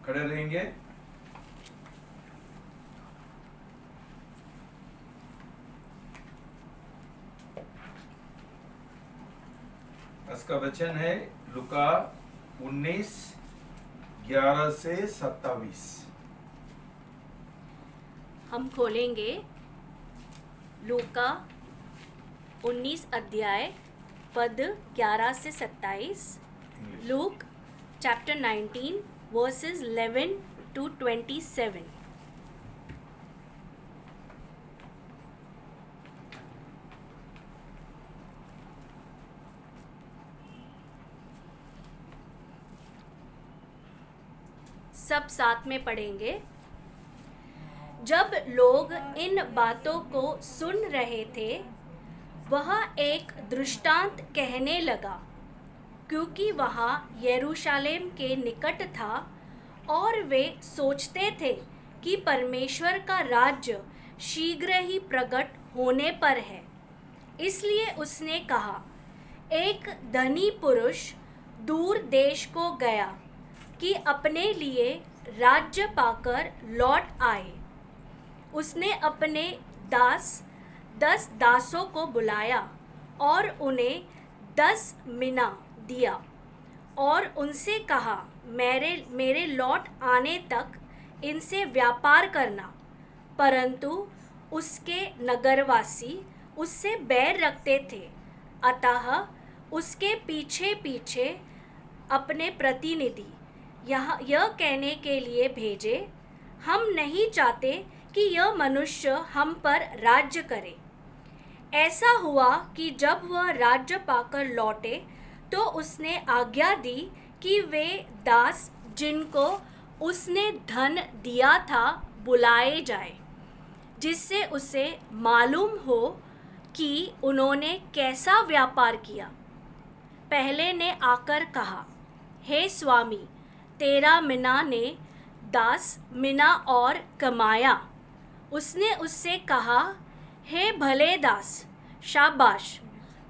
खड़े रहेंगे। आज का वचन है लूका 19:11 से 27। हम खोलेंगे लूका 19 अध्याय पद 11 से 27। Luke chapter 19 versus 11 to 27। सब साथ में पढ़ेंगे। जब लोग इन बातों को सुन रहे थे, वह एक दृष्टांत कहने लगा, क्योंकि वहाँ यरूशलेम के निकट था और वे सोचते थे कि परमेश्वर का राज्य शीघ्र ही प्रकट होने पर है। इसलिए उसने कहा, एक धनी पुरुष दूर देश को गया कि अपने लिए राज्य पाकर लौट आए। उसने अपने 10 दासों को बुलाया और उन्हें 10 मिना दिया और उनसे कहा, मेरे लौट आने तक इनसे व्यापार करना। परंतु उसके नगरवासी उससे बैर रखते थे, अतः उसके पीछे पीछे अपने प्रतिनिधि यह कहने के लिए भेजे, हम नहीं चाहते कि यह मनुष्य हम पर राज्य करे। ऐसा हुआ कि जब वह राज्य पाकर लौटे तो उसने आज्ञा दी कि वे दास जिनको उसने धन दिया था बुलाए जाए, जिससे उसे मालूम हो कि उन्होंने कैसा व्यापार किया। पहले ने आकर कहा, हे स्वामी, तेरा मिना ने 10 मिना और कमाया। उसने उससे कहा, हे भले दास, शाबाश,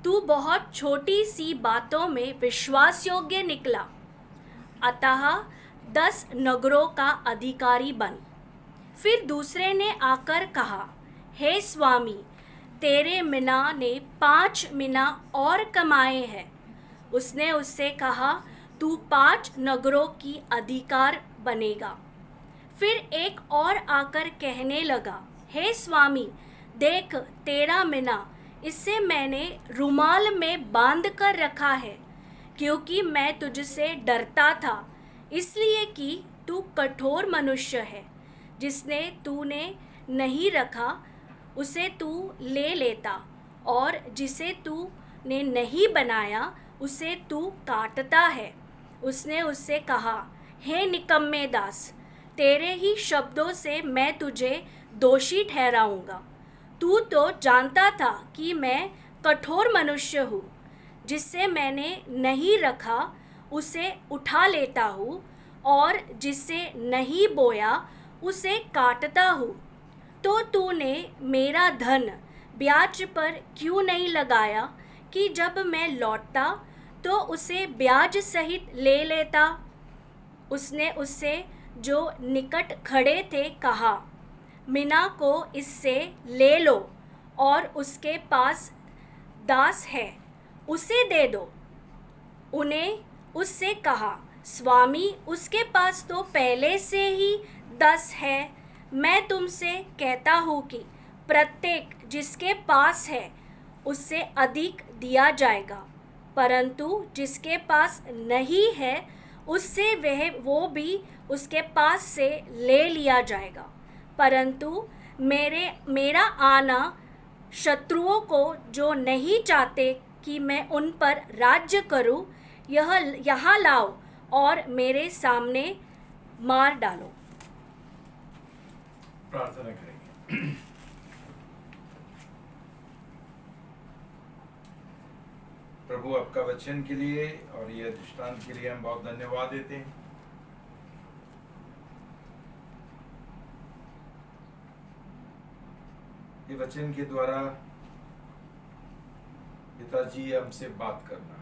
तू बहुत छोटी सी बातों में विश्वास योग्य निकला, अतः 10 नगरों का अधिकारी बन। फिर दूसरे ने आकर कहा, हे स्वामी, तेरे मिना ने 5 मिना और कमाए हैं। उसने उससे कहा, तू 5 नगरों की अधिकार बनेगा। फिर एक और आकर कहने लगा, हे स्वामी, देख, तेरा मिना, इससे मैंने रुमाल में बांध कर रखा है, क्योंकि मैं तुझसे डरता था, इसलिए कि तू कठोर मनुष्य है। जिसने तूने नहीं रखा उसे तू ले लेता, और जिसे तूने नहीं बनाया उसे तू काटता है। उसने उससे कहा, हे निकम्मे दास, तेरे ही शब्दों से मैं तुझे दोषी ठहराऊंगा। तू तो जानता था कि मैं कठोर मनुष्य हूँ, जिससे मैंने नहीं रखा उसे उठा लेता हूँ, और जिसे नहीं बोया उसे काटता हूँ। तो तूने मेरा धन ब्याज पर क्यों नहीं लगाया कि जब मैं लौटता तो उसे ब्याज सहित ले लेता? उसने उससे जो निकट खड़े थे कहा, मिना को इससे ले लो, और उसके पास दास है, उसे दे दो। उन्हें उससे कहा, स्वामी, उसके पास तो पहले से ही 10 है। मैं तुमसे कहता हूँ कि प्रत्येक जिसके पास है उससे अधिक दिया जाएगा, परंतु जिसके पास नहीं है उससे वो भी उसके पास से ले लिया जाएगा। परंतु मेरा आना शत्रुओं को जो नहीं चाहते कि मैं उन पर राज्य करूं, यहाँ लाओ और मेरे सामने मार डालो। प्रार्थना करेंगे। प्रभु, आपका वचन के लिए और यह दृष्टांत के लिए हम बहुत धन्यवाद देते हैं। ये वचन के द्वारा पिताजी हमसे बात करना,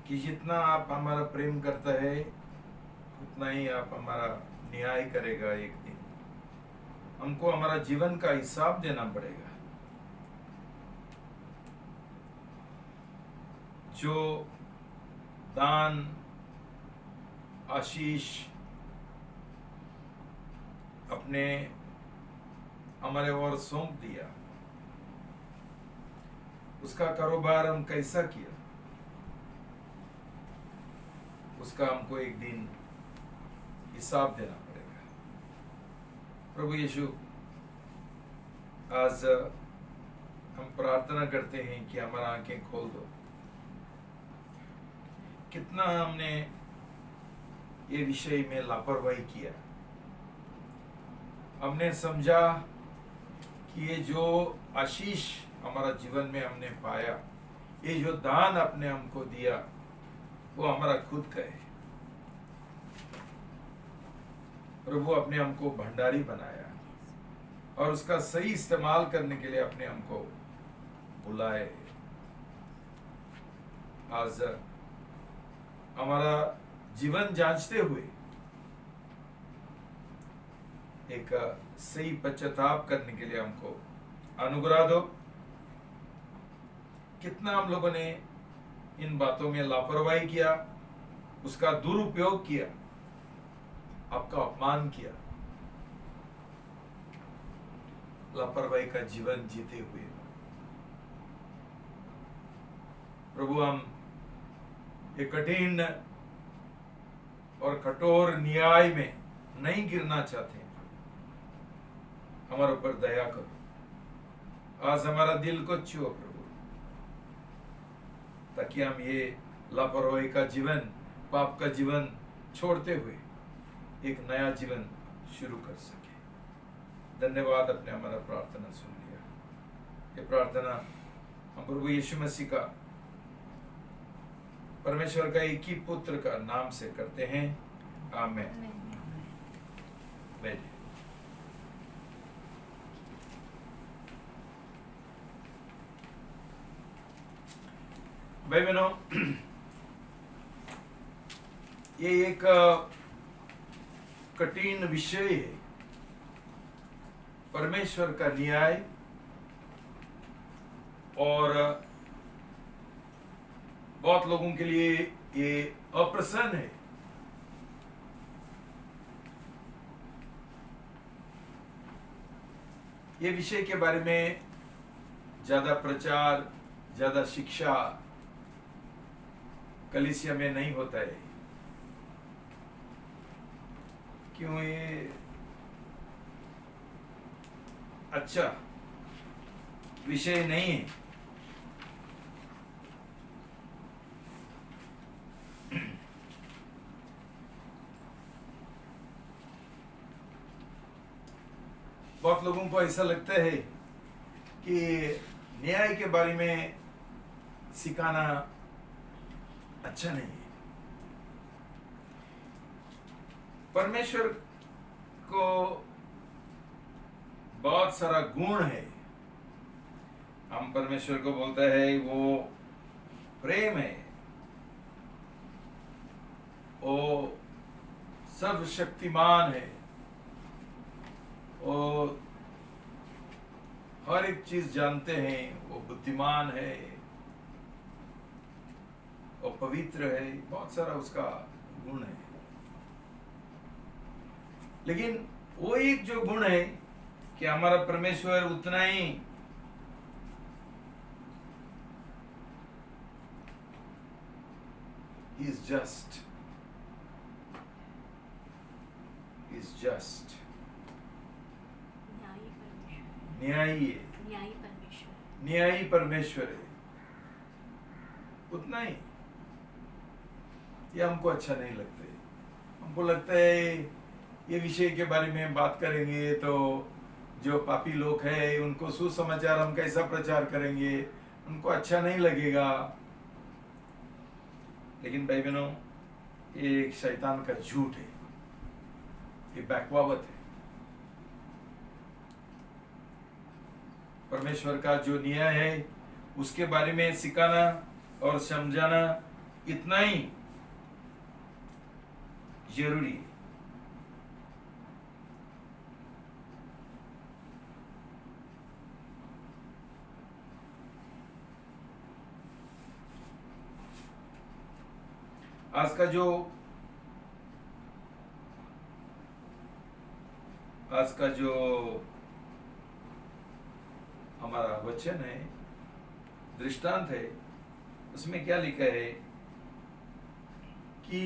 कि जितना आप हमारा प्रेम करता है उतना ही आप हमारा न्याय करेगा। एक दिन हमको हमारा जीवन का हिसाब देना पड़ेगा। जो दान आशीष अपने हमारे और सौंप दिया, उसका कारोबार हम कैसा किया, उसका हमको एक दिन हिसाब देना पड़ेगा। प्रभु यीशु, आज हम प्रार्थना करते हैं कि हमारा आंखें खोल दो। कितना हमने ये विषय में लापरवाही किया। हमने समझा कि ये जो आशीष हमारा जीवन में हमने पाया, ये जो दान आपने हमको दिया, वो हमारा खुद का है। प्रभु आपने हमको भंडारी बनाया और उसका सही इस्तेमाल करने के लिए आपने हमको बुलाए। आज हमारा जीवन जांचते हुए एक सही पश्चाताप करने के लिए हमको अनुग्रह दो। कितना हम लोगों ने इन बातों में लापरवाही किया, उसका दुरुपयोग किया, आपका अपमान किया, लापरवाही का जीवन जीते हुए। प्रभु, हम ये कठिन और कठोर न्याय में नहीं गिरना चाहते। हमारे ऊपर दया करो। आज हमारा दिल को छुओ प्रभु, ताकि हम ये लापरवाही का जीवन, पाप का जीवन छोड़ते हुए एक नया जीवन शुरू कर सके। धन्यवाद, अपने हमारा प्रार्थना सुन लिया। ये प्रार्थना हम प्रभु यीशु मसीह का, परमेश्वर का एक ही पुत्र का नाम से करते हैं। आमीन। बैठिए। भाई बहनों, ये एक कठिन विषय है, परमेश्वर का न्याय। और बहुत लोगों के लिए ये अप्रसन्न है। ये विषय के बारे में ज्यादा प्रचार, ज्यादा शिक्षा कलीसिया में नहीं होता है। क्यों? ये अच्छा विषय नहीं है। बहुत लोगों को ऐसा लगता है कि न्याय के बारे में सिखाना अच्छा नहीं है। परमेश्वर को बहुत सारा गुण है। हम परमेश्वर को बोलते हैं वो प्रेम है, वो सर्वशक्तिमान है, वो हर एक चीज जानते हैं, वो बुद्धिमान है, वो पवित्र है। बहुत सारा उसका गुण है। लेकिन वो एक जो गुण है कि हमारा परमेश्वर उतना ही is just न्यायी है, न्यायी परमेश्वर है, उतना ही। ये हमको अच्छा नहीं लगता है। हमको लगता है ये विषय के बारे में बात करेंगे तो जो पापी लोग हैं उनको सुसमाचार हम कैसा प्रचार करेंगे, उनको अच्छा नहीं लगेगा। लेकिन भाई बहनों, ये एक शैतान का झूठ है, ये बकवावत है। परमेश्वर का जो न्याय है उसके बारे में सिखाना और समझाना इतना ही जरूरी है। आज का जो हमारा वचन है, दृष्टांत है, उसमें क्या लिखा है कि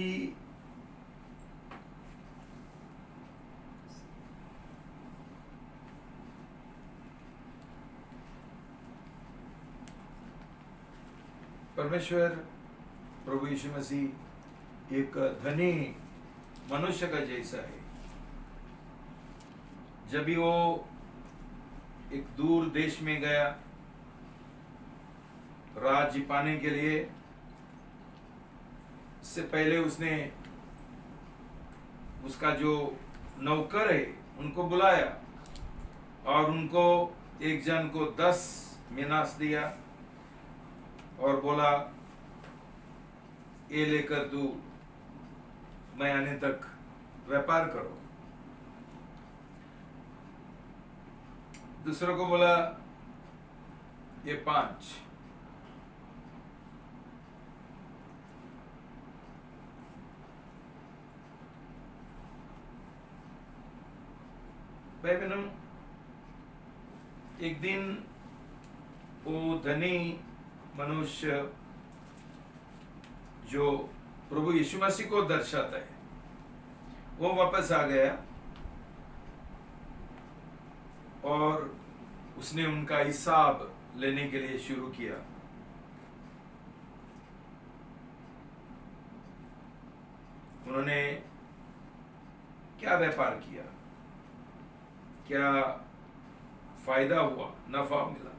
परमेश्वर प्रभु यीशु मसीह एक धनी मनुष्य का जैसा है। जब भी वो एक दूर देश में गया राज्य पाने के लिए, इससे पहले उसने उसका जो नौकर है उनको बुलाया और उनको एक जन को 10 मीनास दिया और बोला, ये लेकर तू मैं आने तक व्यापार करो। दूसरों को बोला, ये 5। भाई बहनों, एक दिन वो धनी मनुष्य जो प्रभु यीशु मसीह को दर्शाता है, वो वापस आ गया और उसने उनका हिसाब लेने के लिए शुरू किया। उन्होंने क्या व्यापार किया, क्या फायदा हुआ, नफा मिला।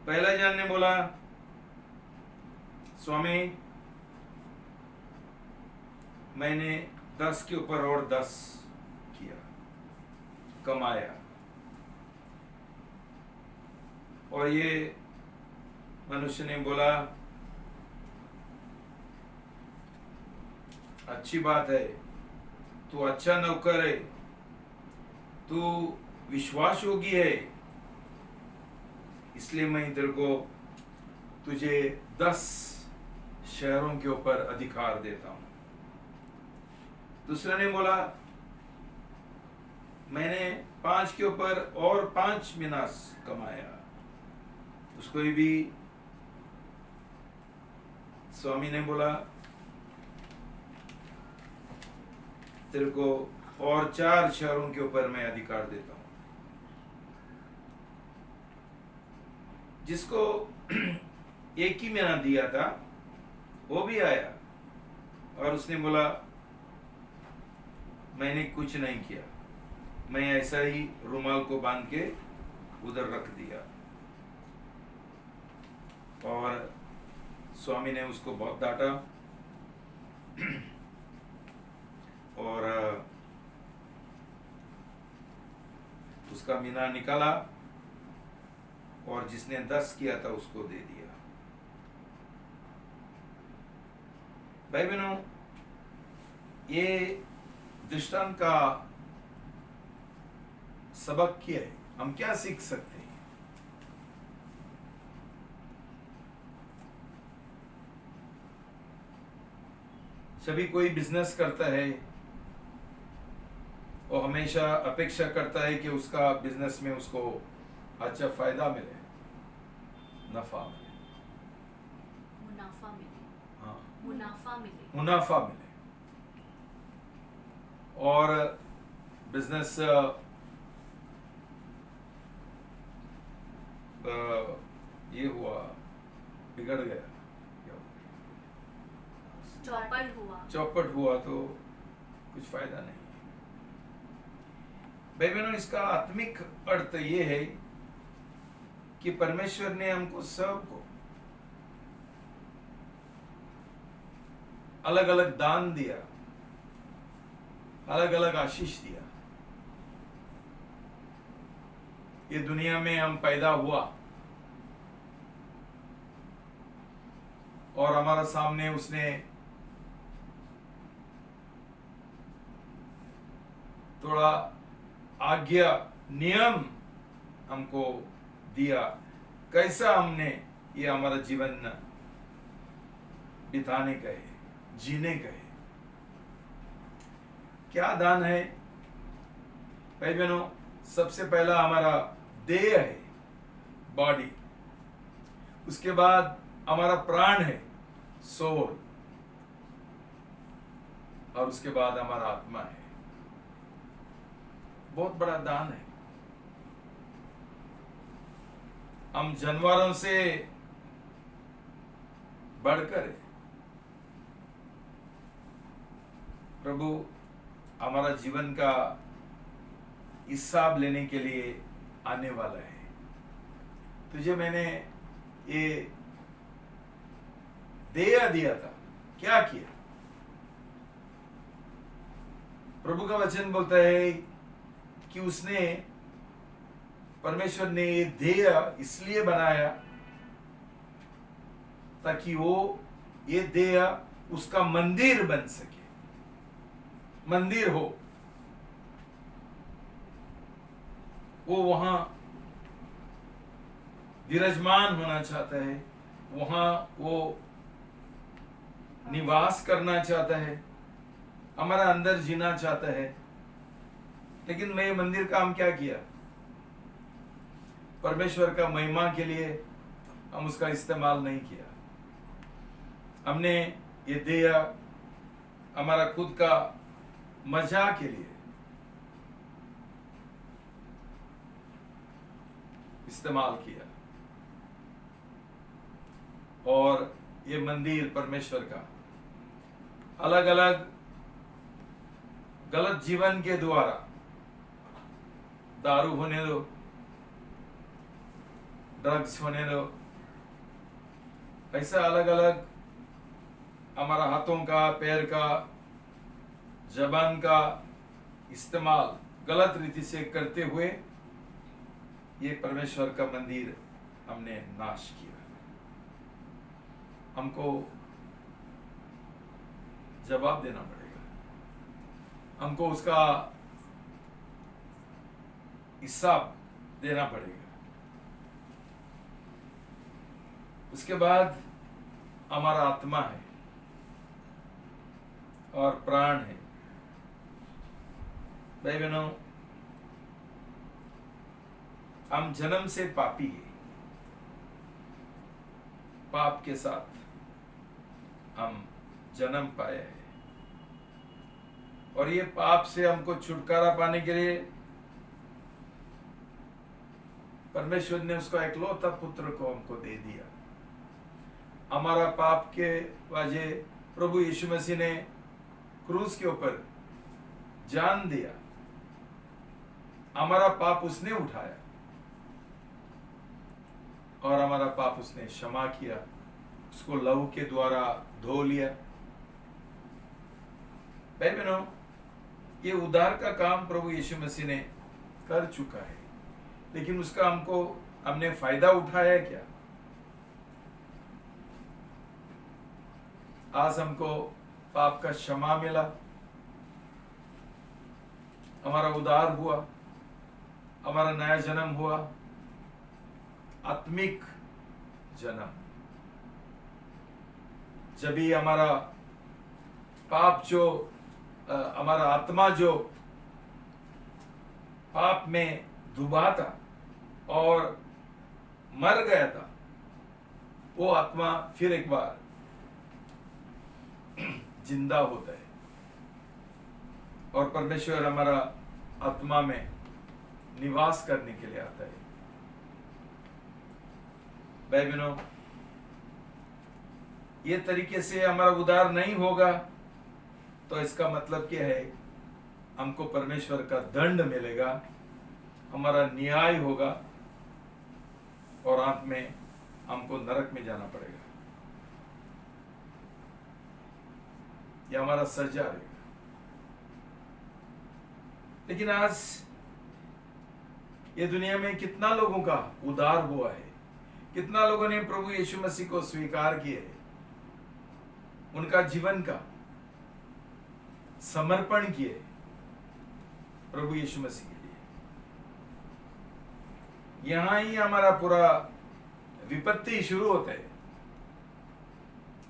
पहला जन ने बोला, स्वामी मैंने 10 के ऊपर और 10 किया, कमाया। और ये मनुष्य ने बोला, अच्छी बात है, तू अच्छा नौकर है, तू विश्वास योगी है, इसलिए मैं तेरे को तुझे 10 शहरों के ऊपर अधिकार देता हूं। दूसरे ने बोला, मैंने 5 के ऊपर और 5 मीनास कमाया। उसको भी स्वामी ने बोला, तेरे को और 4 शहरों के ऊपर मैं अधिकार देता हूं। जिसको एक ही महीना दिया था वो भी आया और उसने बोला, मैंने कुछ नहीं किया, मैं ऐसा ही रुमाल को बांध के उधर रख दिया। और स्वामी ने उसको बहुत डांटा और उसका मीना निकाला और जिसने 10 किया था उसको दे दिया। भाई बहनों, ये दृष्टांत का सबक क्या है, हम क्या सीख सकते हैं? सभी कोई बिजनेस करता है, वो हमेशा अपेक्षा करता है कि उसका बिजनेस में उसको अच्छा फायदा मिले, नफा मिले, मुनाफा मिले। हाँ, मुनाफा मिले। मुनाफा मिले। और बिजनेस ये हुआ, बिगड़ गया, चौपट हुआ तो कुछ फायदा नहीं। भाई बहनों, इसका आत्मिक अर्थ ये है कि परमेश्वर ने हमको सबको अलग अलग दान दिया, अलग अलग आशीष दिया। ये दुनिया में हम पैदा हुआ और हमारा सामने उसने थोड़ा आज्ञा नियम हमको दिया, कैसा हमने ये हमारा जीवन बिताने का है, जीने का है। क्या दान है भाई बहनों? सबसे पहला हमारा देह है, बॉडी। उसके बाद हमारा प्राण है, सोल। और उसके बाद हमारा आत्मा है। बहुत बड़ा दान है। हम जानवरों से बढ़कर है। प्रभु हमारा जीवन का हिसाब लेने के लिए आने वाला है। तुझे मैंने ये देह दिया था, क्या किया? प्रभु का वचन बोलता है कि उसने, परमेश्वर ने ये देह इसलिए बनाया ताकि वो ये देह उसका मंदिर बन सके, मंदिर हो। वो वहां विराजमान होना चाहता है, वहां वो निवास करना चाहता है, हमारा अंदर जीना चाहता है। लेकिन मैं मंदिर का हम क्या किया? परमेश्वर का महिमा के लिए हम उसका इस्तेमाल नहीं किया। हमने ये देह हमारा खुद का मजा के लिए इस्तेमाल किया। और ये मंदिर परमेश्वर का अलग अलग गलत जीवन के द्वारा, दारू होने दो, ड्रग्स होने दो, ऐसा अलग अलग हमारा हाथों का, पैर का, जबान का इस्तेमाल गलत रीति से करते हुए ये परमेश्वर का मंदिर हमने नाश किया। हमको जवाब देना पड़ेगा, हमको उसका हिसाब देना पड़ेगा। उसके बाद हमारा आत्मा है और प्राण है। भाई बहनों, हम जन्म से पापी हैं। पाप के साथ हम जन्म पाए हैं और ये पाप से हमको छुटकारा पाने के लिए परमेश्वर ने उसका इकलौता पुत्र को हमको दे दिया। हमारा पाप के वजह प्रभु यीशु मसीह ने क्रूस के ऊपर जान दिया। हमारा पाप उसने उठाया और हमारा पाप उसने क्षमा किया, उसको लहू के द्वारा धो लिया। भाई बहनों, ये उद्धार का काम प्रभु यीशु मसीह ने कर चुका है, लेकिन उसका हमने फायदा उठाया है क्या? आज हमको पाप का क्षमा मिला, हमारा उद्धार हुआ, हमारा नया जन्म हुआ, आत्मिक जन्म। जब भी हमारा पाप हमारा आत्मा जो पाप में डूबा था और मर गया था, वो आत्मा फिर एक बार जिंदा होता है और परमेश्वर हमारा आत्मा में निवास करने के लिए आता है। भाई बहनों, ये तरीके से हमारा उद्धार नहीं होगा तो इसका मतलब क्या है? हमको परमेश्वर का दंड मिलेगा, हमारा न्याय होगा और अंत में हमको नरक में जाना पड़ेगा। यह हमारा सजा रहेगा। लेकिन आज ये दुनिया में कितना लोगों का उद्धार हुआ है, कितना लोगों ने प्रभु यीशु मसीह को स्वीकार किया है, उनका जीवन का समर्पण किए प्रभु यीशु मसीह के लिए। यहां ही हमारा पूरा विपत्ति शुरू होता है,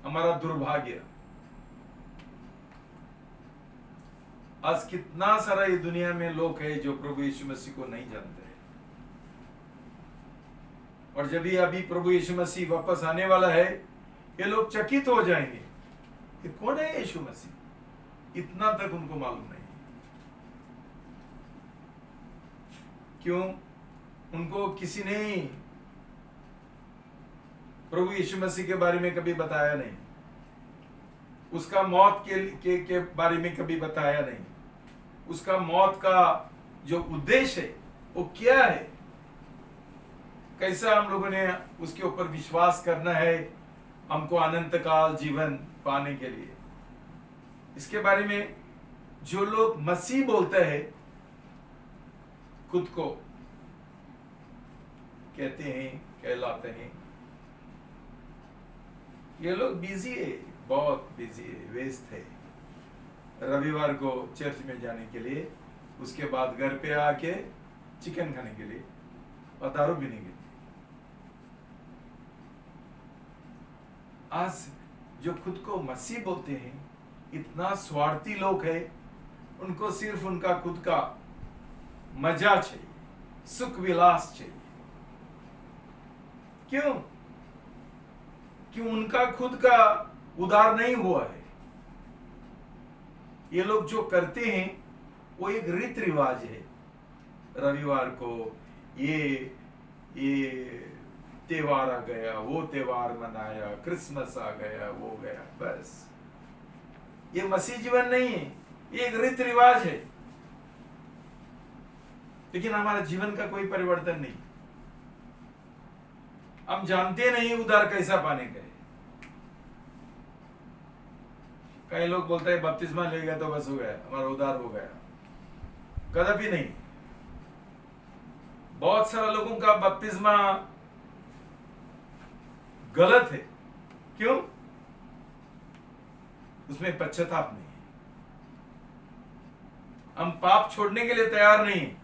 हमारा दुर्भाग्य। आज कितना सारा ये दुनिया में लोग है जो प्रभु यीशु मसीह को नहीं जानते हैं, और जब भी अभी प्रभु यीशु मसीह वापस आने वाला है, ये लोग चकित हो जाएंगे कि कौन है यीशु मसीह, इतना तक उनको मालूम नहीं। क्यों? उनको किसी ने प्रभु यीशु मसीह के बारे में कभी बताया नहीं, उसका मौत के बारे में कभी बताया नहीं, उसका मौत का जो उद्देश्य है वो क्या है, कैसा हम लोगों ने उसके ऊपर विश्वास करना है हमको अनंत काल जीवन पाने के लिए। इसके बारे में जो लोग मसीह बोलते हैं, खुद को कहते हैं, कहलाते हैं, ये लोग बिजी है, बहुत बिजी है, व्यस्त है। रविवार को चर्च में जाने के लिए, उसके बाद घर पे आके चिकन खाने के लिए और दारू पीने के लिए। आज जो खुद को मसीह बोलते हैं, इतना स्वार्थी लोग हैं, उनको सिर्फ उनका खुद का मजा चाहिए, सुख विलास चाहिए। क्यों? कि उनका खुद का उद्धार नहीं हुआ है। ये लोग जो करते हैं वो एक रीति रिवाज है। रविवार को ये त्योहार आ गया, वो त्योहार मनाया, क्रिसमस आ गया, वो गया, बस। ये मसीह जीवन नहीं है, ये एक रीति रिवाज है। लेकिन हमारा जीवन का कोई परिवर्तन नहीं। हम जानते नहीं उद्धार कैसा पाने का है। कई लोग बोलते हैं बपतिस्मा ले गया तो बस हो गया, हमारा उद्धार हो गया। कदापि नहीं। बहुत सारे लोगों का बपतिस्मा गलत है। क्यों? उसमें पश्चाताप नहीं है। हम पाप छोड़ने के लिए तैयार नहीं है।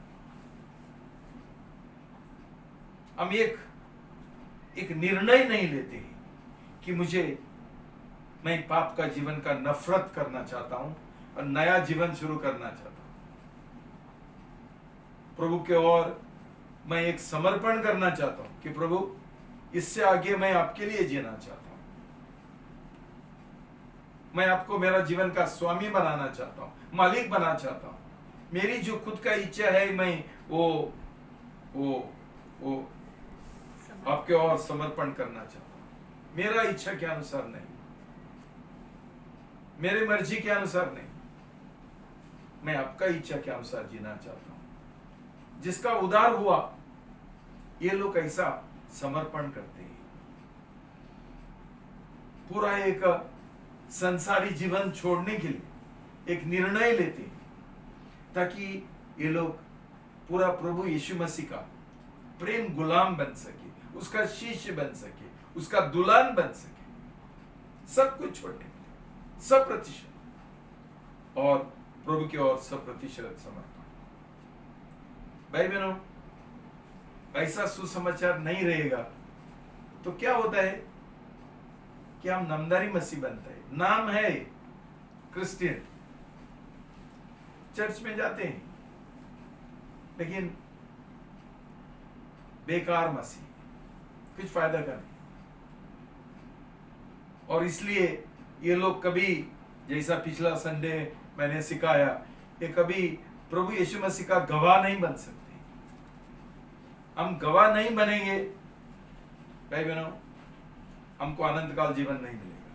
हम एक निर्णय नहीं लेते हैं कि मैं पाप का जीवन का नफरत करना चाहता हूं और नया जीवन शुरू करना चाहता हूं। प्रभु के ओर मैं एक समर्पण करना चाहता हूं कि प्रभु, इससे आगे मैं आपके लिए जीना चाहता हूं। मैं आपको मेरा जीवन का स्वामी बनाना चाहता हूं, मालिक बनाना चाहता हूं। मेरी जो खुद का इच्छा है, मैं वो आपके और समर्पण करना चाहता हूं। मेरा इच्छा के अनुसार नहीं, मेरे मर्जी के अनुसार नहीं, मैं आपका इच्छा के अनुसार जीना चाहता हूं। जिसका उद्धार हुआ, ये लोग ऐसा समर्पण करते हैं। पूरा एक संसारी जीवन छोड़ने के लिए एक निर्णय लेते हैं, ताकि ये लोग पूरा प्रभु यीशु मसीह का प्रेम गुलाम बन सके, उसका शिष्य बन सके, उसका दुल्हन बन सके। सब कुछ छोड़ने के लिए 100% और प्रभु की ओर 100% समर्पण। भाई बहनों, ऐसा सुसमाचार नहीं रहेगा तो क्या होता है कि हम नामधारी मसीह बनते हैं। नाम है क्रिश्चियन, चर्च में जाते हैं, लेकिन बेकार मसीह, कुछ फायदा का नहीं। और इसलिए ये लोग कभी, जैसा पिछला संडे मैंने सिखाया, ये कभी प्रभु यीशु मसीह का गवाह नहीं बन सकते। हम गवाह नहीं बनेंगे भाई बहनों, हमको अनंत काल जीवन नहीं मिलेगा।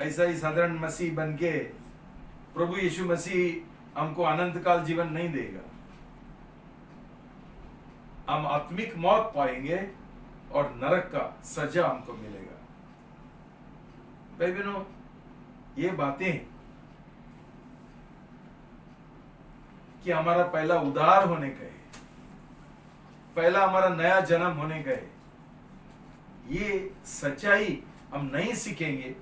ऐसा ही साधारण मसीह बन के प्रभु यीशु मसीह हमको अनंत काल जीवन नहीं देगा। हम आत्मिक मौत पाएंगे और नरक का सजा हमको मिलेगा। भाई बहनों, ये बातें कि हमारा पहला उद्धार होने का है, पहला हमारा नया जन्म होने का है, ये सच्चाई हम नहीं सीखेंगे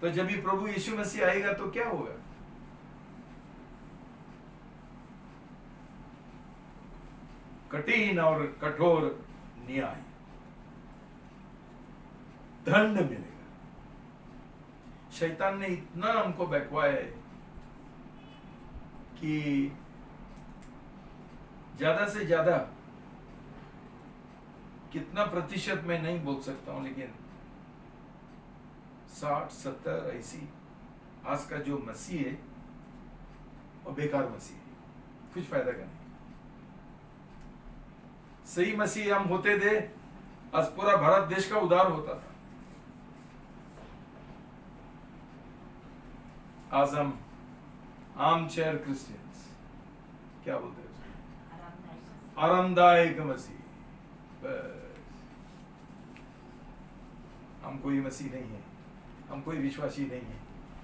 तो जब भी प्रभु यीशु मसीह आएगा तो क्या होगा? कठिन और कठोर न्याय, दंड मिलेगा। शैतान ने इतना हमको बहकाया है कि ज्यादा से ज्यादा कितना प्रतिशत मैं नहीं बोल सकता हूं, लेकिन 60-70 ऐसी आज का जो मसीह है वो बेकार मसीह है, कुछ फायदा का नहीं। सही मसीह हम होते थे, आज पूरा भारत देश का उद्धार होता था। आज हम आर्म चेयर क्रिश्चियंस, क्या बोलते हैं उसको? आरामदायक मसीह। बस हम कोई मसीह नहीं है, हम कोई विश्वासी नहीं है,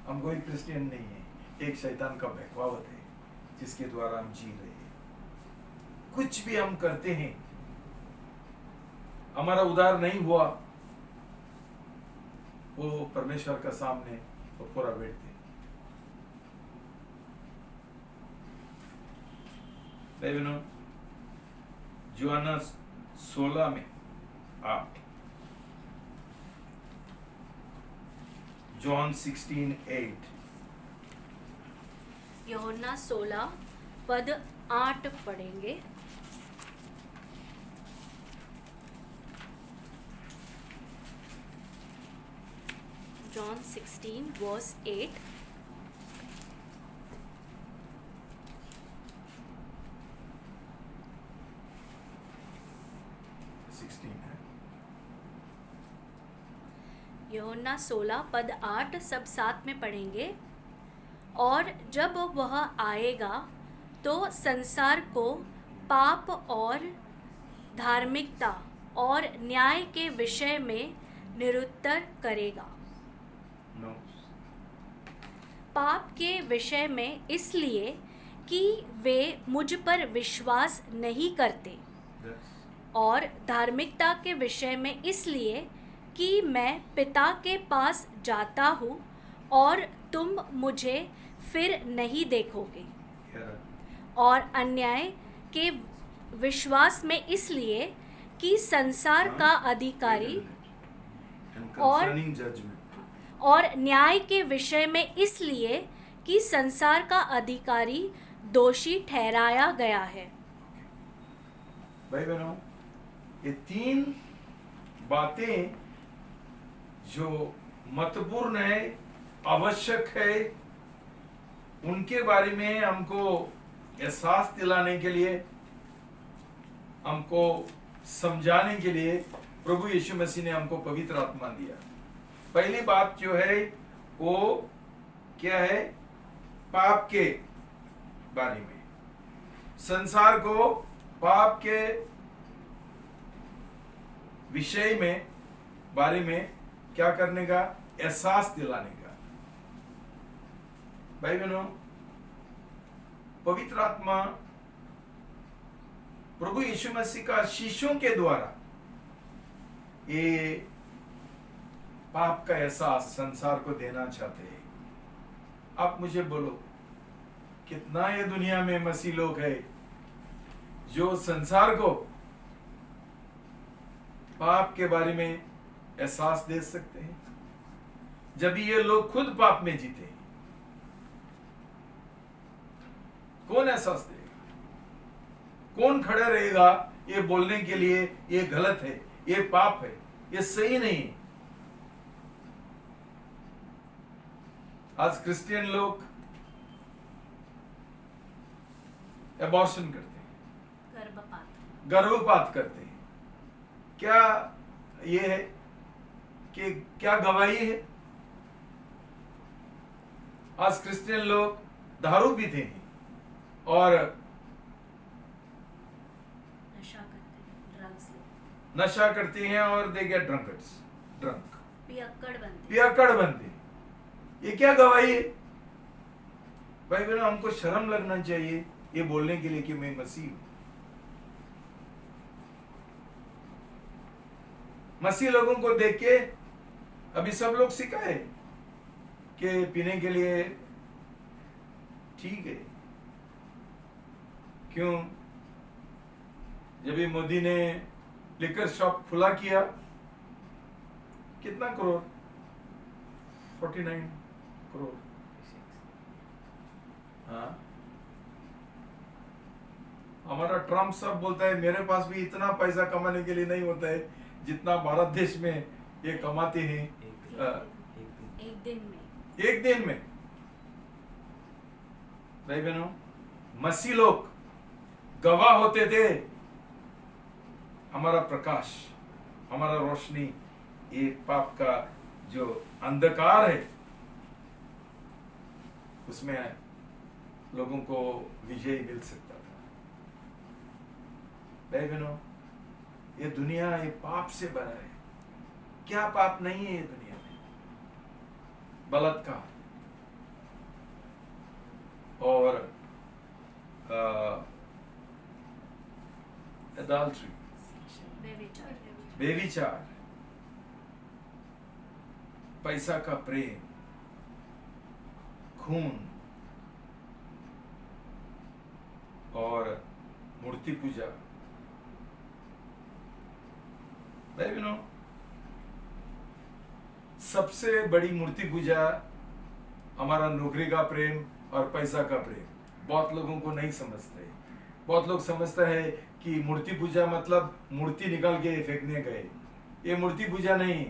हम कोई क्रिश्चियन नहीं है। एक शैतान का बहकावत है जिसके द्वारा हम जी रहे हैं। कुछ भी हम करते हैं, हमारा उद्धार नहीं हुआ, वो परमेश्वर का सामने वो पूरा बैठते। बहनों, यूहन्ना 16 में 8, John 16:8, यूहन्ना 16 पद 8 पढ़ेंगे। John 16 verse 8। यूहन्ना 16 पद 8 सब साथ में पढ़ेंगे। और जब वह आएगा तो संसार को पाप और धार्मिकता और न्याय के विषय में निरुत्तर करेगा। No. पाप के विषय में इसलिए कि वे मुझ पर विश्वास नहीं करते, Yes. और धार्मिकता के विषय में इसलिए कि मैं पिता के पास जाता हूँ और तुम मुझे फिर नहीं देखोगे, Yeah. और अन्याय के विश्वास में इसलिए कि संसार का अधिकारी And और- concerning judgment. और न्याय के विषय में इसलिए कि संसार का अधिकारी दोषी ठहराया गया है। भाई बहनों, ये 3 बातें जो महत्वपूर्ण है, आवश्यक है, उनके बारे में हमको एहसास दिलाने के लिए, हमको समझाने के लिए प्रभु यीशु मसीह ने हमको पवित्र आत्मा दिया। पहली बात जो है वो क्या है? पाप के बारे में, संसार को पाप के विषय में बारे में क्या करने का? एहसास दिलाने का। भाई बहनों, पवित्र आत्मा प्रभु यीशु मसीह का शिष्यों के द्वारा ये पाप का एहसास संसार को देना चाहते हैं। आप मुझे बोलो, कितना ये दुनिया में मसीह लोग है जो संसार को पाप के बारे में एहसास दे सकते हैं, जब ये लोग खुद पाप में जीते हैं? कौन एहसास देगा? कौन खड़ा रहेगा ये बोलने के लिए ये गलत है, ये पाप है, ये सही नहीं है? आज क्रिश्चियन लोग एबॉर्शन करते हैं, गर्भपात करते हैं। क्या ये है कि क्या गवाही है? आज क्रिश्चियन लोग दारू पीते हैं और नशा करते हैं और दे गेट ड्रंक, पियक्कड़ बनते हैं। ये क्या गवाही है? भाई बहनों, हमको शर्म लगना चाहिए ये बोलने के लिए कि मैं मसीह हूं। मसीह लोगों को देख के अभी सब लोग सिखाए, के पीने के लिए ठीक है। क्यों? जब भी मोदी ने लिकर शॉप खुला किया, कितना करोड़? 49 करोड़। हाँ, हमारा ट्रम्प साहब बोलता है मेरे पास भी इतना पैसा कमाने के लिए नहीं होता है जितना भारत देश में ये कमाते हैं एक दिन में। एक दिन में। भाई बहनों, मसीह लोग गवाह होते थे, हमारा प्रकाश, हमारा रोशनी, ये पाप का जो अंधकार है उसमें लोगों को विजय मिल सकता था। भाई बहनों, ये दुनिया ये पाप से भरा है। क्या पाप नहीं है ये दुनिया में? बलात्कार और एडल्ट्री, बेविचार, पैसा का प्रेम, खून और मूर्ति पूजा। भाई बहनों, सबसे बड़ी मूर्ति पूजा हमारा नौकरी का प्रेम और पैसा का प्रेम। बहुत लोगों को नहीं समझते। बहुत लोग समझते हैं कि मूर्ति पूजा मतलब मूर्ति निकाल के फेंकने गए। ये मूर्ति पूजा नहीं।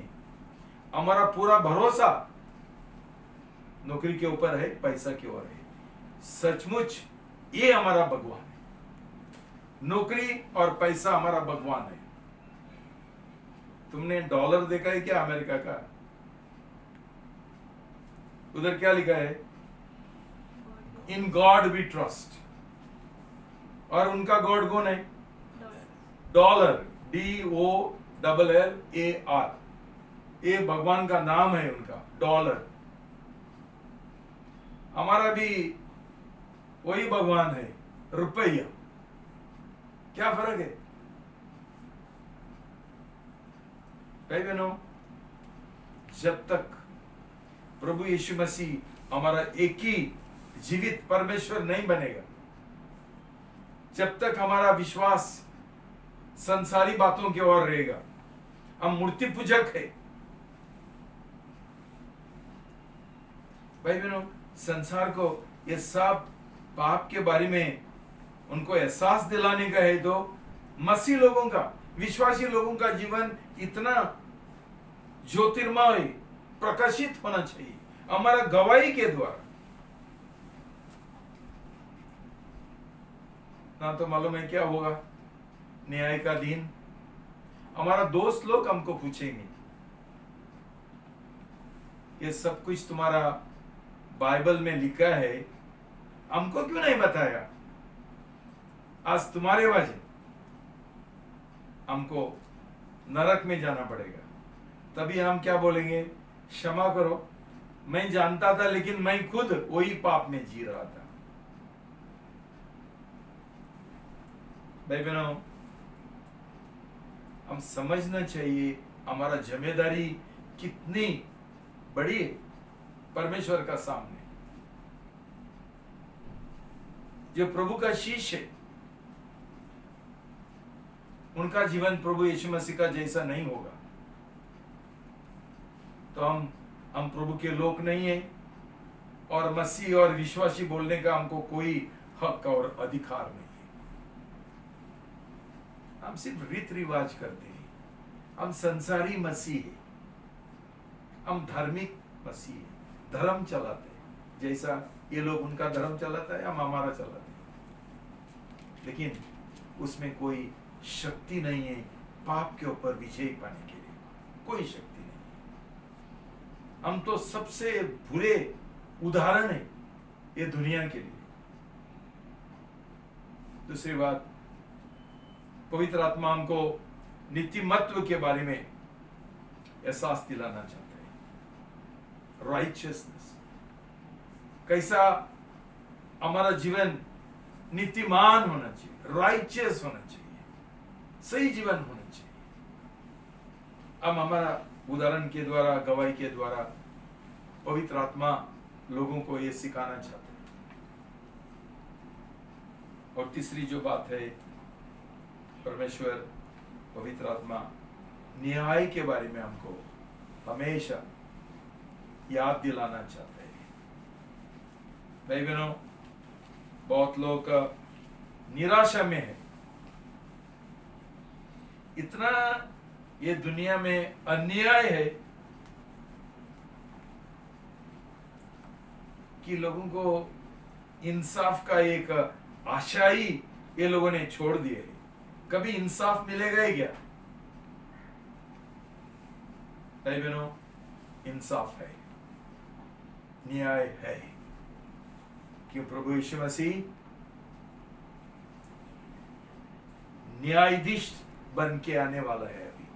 हमारा पूरा भरोसा नौकरी के ऊपर है, पैसा के ऊपर है। सचमुच ये हमारा भगवान है। नौकरी और पैसा हमारा भगवान है। तुमने डॉलर देखा है क्या अमेरिका का? उधर क्या लिखा है? In god we trust. और उनका गॉड कौन है? Dollar, DOLLAR। ये भगवान का नाम है उनका, डॉलर। हमारा भी वही भगवान है, रुपया। क्या फर्क है भाई बहनों? जब तक प्रभु यीशु मसीह हमारा एक ही जीवित परमेश्वर नहीं बनेगा, जब तक हमारा विश्वास संसारी बातों की ओर रहेगा, हम मूर्ति पूजक है। भाई बहनों, संसार को ये सब पाप के बारे में उनको एहसास दिलाने का है तो मसीह लोगों का, विश्वासी लोगों का जीवन इतना ज्योतिर्मय प्रकाशित होना चाहिए हमारा गवाही के द्वारा। ना तो मालूम है क्या होगा न्याय का दिन? हमारा दोस्त लोग हमको पूछेंगे, ये सब कुछ तुम्हारा बाइबल में लिखा है, हमको क्यों नहीं बताया? आज तुम्हारे वजह हमको नरक में जाना पड़ेगा। तभी हम क्या बोलेंगे? क्षमा करो, मैं जानता था लेकिन मैं खुद वही पाप में जी रहा था। भाई बहनों, हम समझना चाहिए हमारा जिम्मेदारी कितनी बड़ी है परमेश्वर का सामने। जो प्रभु का शिष्य है, उनका जीवन प्रभु यीशु मसीह का जैसा नहीं होगा तो हम प्रभु के लोग नहीं है, और मसीह और विश्वासी बोलने का हमको कोई हक और अधिकार नहीं है। हम सिर्फ रीति रिवाज करते हैं। हम संसारी मसीह है, हम धार्मिक मसीह है, धर्म चलाते हैं। जैसा ये लोग उनका धर्म चलाता है, हम हमारा चलाते हैं, लेकिन उसमें कोई शक्ति नहीं है पाप के ऊपर विजय पाने के लिए। कोई शक्ति नहीं है। हम तो सबसे बुरे उदाहरण है ये दुनिया के लिए। दूसरी बात, पवित्र आत्मा हमको नित्य महत्व के बारे में एहसास दिलाना चाहता है। राइचियसनेस, कैसा हमारा जीवन नीतिमान होना चाहिए, राइचियस होना चाहिए, सही जीवन होना चाहिए। हम हमारा उदाहरण के द्वारा, गवाही के द्वारा पवित्र आत्मा लोगों को ये सिखाना चाहते हैं। और तीसरी जो बात है, परमेश्वर पवित्र आत्मा न्याय के बारे में हमको हमेशा याद दिलाना चाहते हैं। भाई बहनों, बहुत लोग निराशा में है। इतना ये दुनिया में अन्याय है कि लोगों को इंसाफ का एक आशा ही ये लोगों ने छोड़ दी है। कभी इंसाफ मिलेगा ही क्या? भाई बहनों, इंसाफ है, न्याय है, क्यों प्रभु यीशु मसीह न्यायाधीश बन के आने वाला है। अभी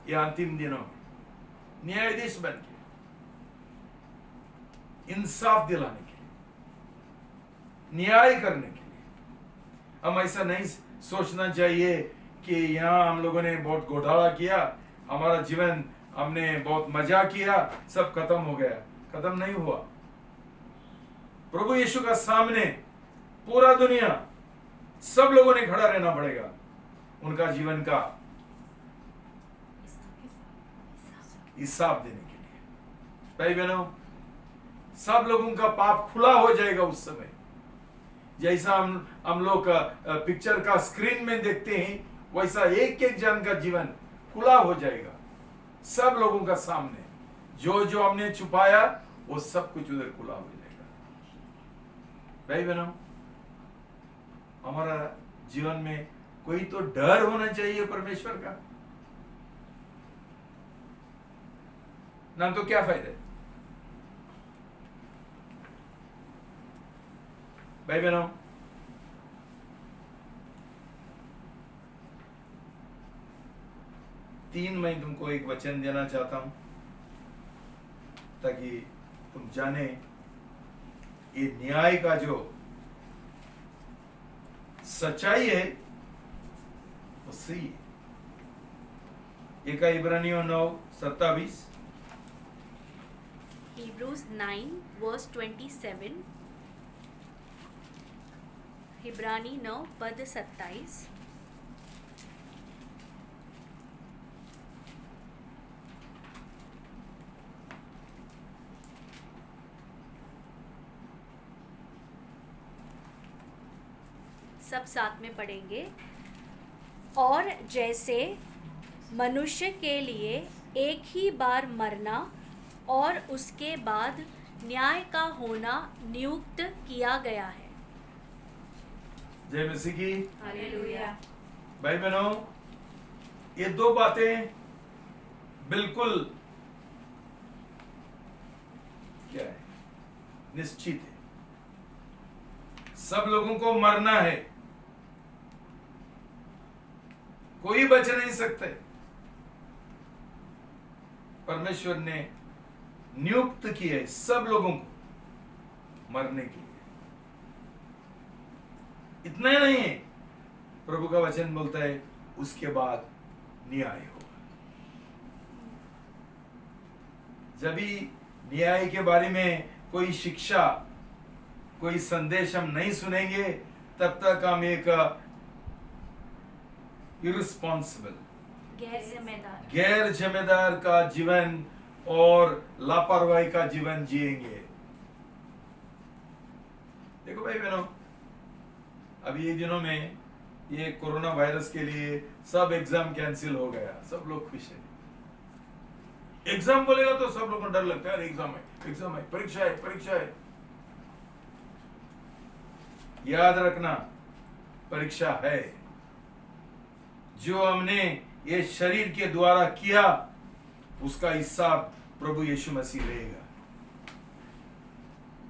ये अंतिम दिनों में न्यायाधीश बन के इंसाफ दिलाने के लिए, न्याय करने के लिए। हम ऐसा नहीं सोचना चाहिए कि यहाँ हम लोगों ने बहुत घोटाला किया, हमारा जीवन हमने बहुत मजा किया, सब खत्म हो गया। खत्म नहीं हुआ। प्रभु यीशु का सामने पूरा दुनिया, सब लोगों ने खड़ा रहना पड़ेगा उनका जीवन का हिसाब देने के लिए। भाई बहनों, सब लोगों का पाप खुला हो जाएगा उस समय। जैसा हम लोग पिक्चर का स्क्रीन में देखते हैं, वैसा एक एक जन का जीवन खुला हो जाएगा सब लोगों का सामने। जो जो हमने छुपाया वो सब कुछ उधर खुला हो जाएगा। भाई बहनों, हमारा जीवन में कोई तो डर होना चाहिए परमेश्वर का, ना तो क्या फायदा है। भाई बहनों, मैं तुमको एक वचन देना चाहता हूं ताकि तुम जाने ये न्याय का जो सच्चाई है वो सही है। एक इब्रानियों 9:27, Hebrews 9 verse 27, इब्रानी 9 पद 27। सब साथ में पढ़ेंगे। और जैसे मनुष्य के लिए एक ही बार मरना और उसके बाद न्याय का होना नियुक्त किया गया है। जय मसीह की। हालेलुया। भाई बहनों, ये दो बातें बिल्कुल क्या है, निश्चित है। सब लोगों को मरना है, कोई बच नहीं सकता। परमेश्वर ने नियुक्त किया है सब लोगों को मरने के लिए। इतना ही नहीं है, प्रभु का वचन बोलता है उसके बाद न्याय होगा। जब भी न्याय के बारे में कोई शिक्षा, कोई संदेश हम नहीं सुनेंगे, तब तक हम एक इररिस्पॉन्सिबल, गैर जिम्मेदार का जीवन और लापरवाही का जीवन जिएंगे। देखो भाई बहनों, अभी ये दिनों में ये कोरोना वायरस के लिए सब एग्जाम कैंसिल हो गया, सब लोग खुश है। एग्जाम बोलेगा तो सब लोगों को डर लगता है, एग्जाम है, परीक्षा है। याद रखना, परीक्षा है। जो हमने ये शरीर के द्वारा किया उसका हिसाब प्रभु यीशु मसीह लेगा।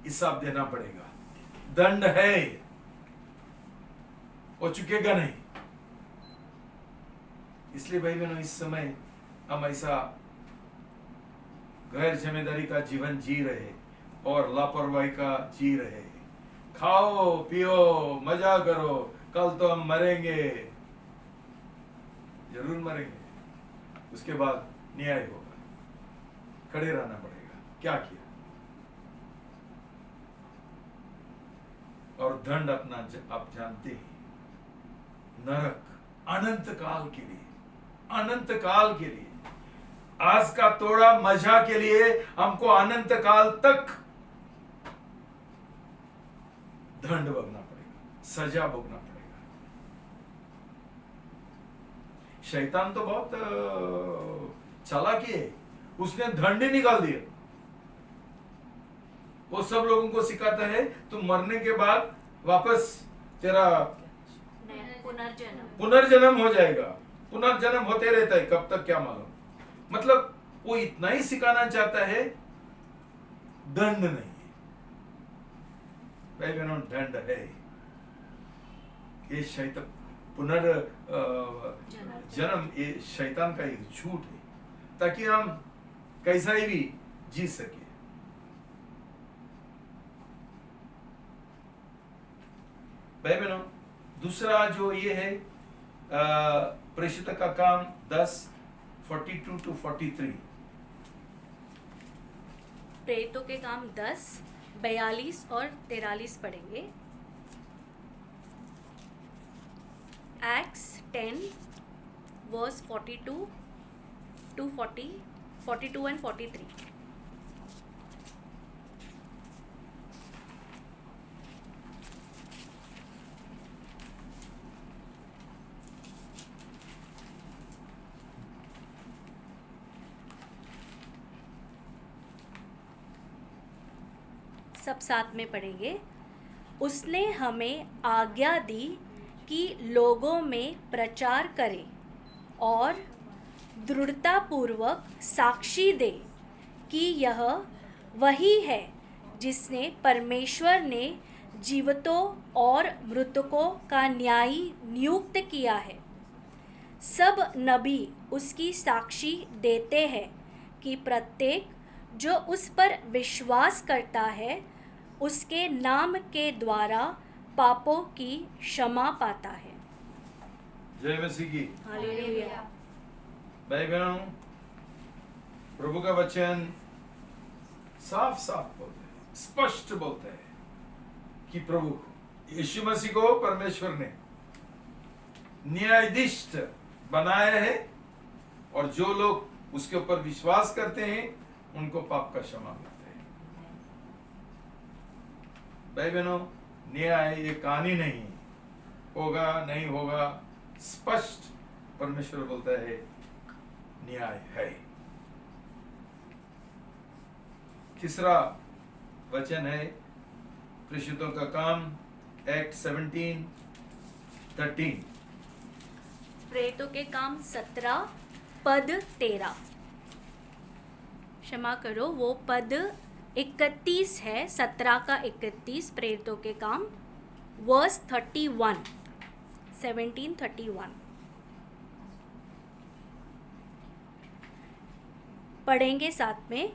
हिसाब देना पड़ेगा, दंड है, वो चुकेगा नहीं। इसलिए भाई बहनों, इस समय हम ऐसा गैर जिम्मेदारी का जीवन जी रहे और लापरवाही का जी रहे। खाओ पियो मजा करो, कल तो हम मरेंगे, जरूर मरेंगे। उसके बाद न्याय होगा, खड़े रहना पड़ेगा। क्या किया? और दंड अपना आप जानते हैं, नरक अनंत काल के लिए, अनंत काल के लिए। आज का थोड़ा मजा के लिए हमको अनंत काल तक दंड भोगना पड़ेगा, सजा भोगना पड़ेगा। शैतान तो बहुत चालाकी है, उसने दंड ही निकाल दिया। वो सब लोगों को सिखाता है तुम मरने के बाद वापस तेरा पुनर्जन्म हो जाएगा, पुनर्जन्म होते रहता है, कब तक क्या मालूम। मतलब वो इतना ही सिखाना चाहता है, दंड नहीं है। भाई बहनों, दंड है। ये शैतान जन्म, ये शैतान का एक झूठ है, ताकि हम कैसा ही भी जी सके। भाई बहनों, दूसरा जो ये है प्रेषित का काम 10:42 to 43। प्रेरितों के काम 10, 42 और 43 पढ़ेंगे। Acts 10 verse 42 to 42 and 43। सब साथ में पढ़ेंगे। उसने हमें आज्ञा दी कि लोगों में प्रचार करें और दृढ़तापूर्वक साक्षी दे कि यह वही है जिसने परमेश्वर ने जीवितों और मृतकों का न्यायी नियुक्त किया है। सब नबी उसकी साक्षी देते हैं कि प्रत्येक जो उस पर विश्वास करता है उसके नाम के द्वारा पापों की क्षमा पाता है। जय मसीह की। हालेलुया। भाई बहनों, प्रभु का वचन साफ साफ बोलते हैं, स्पष्ट बोलते हैं कि प्रभु यीशु मसीह को परमेश्वर ने न्यायाधीश बनाया है, और जो लोग उसके ऊपर विश्वास करते हैं उनको पाप का क्षमा मिलता है। भाई बहनों, न्याय ये कहानी नहीं, होगा नहीं होगा, स्पष्ट परमेश्वर बोलता है न्याय है। तीसरा वचन है प्रेषितों का काम एक्ट 17:13। प्रेरितों के काम 17 पद 13, क्षमा करो, वो पद 31 है, 17 का 31। प्रेरितों के काम वर्स 31, 17:31 पढ़ेंगे साथ में।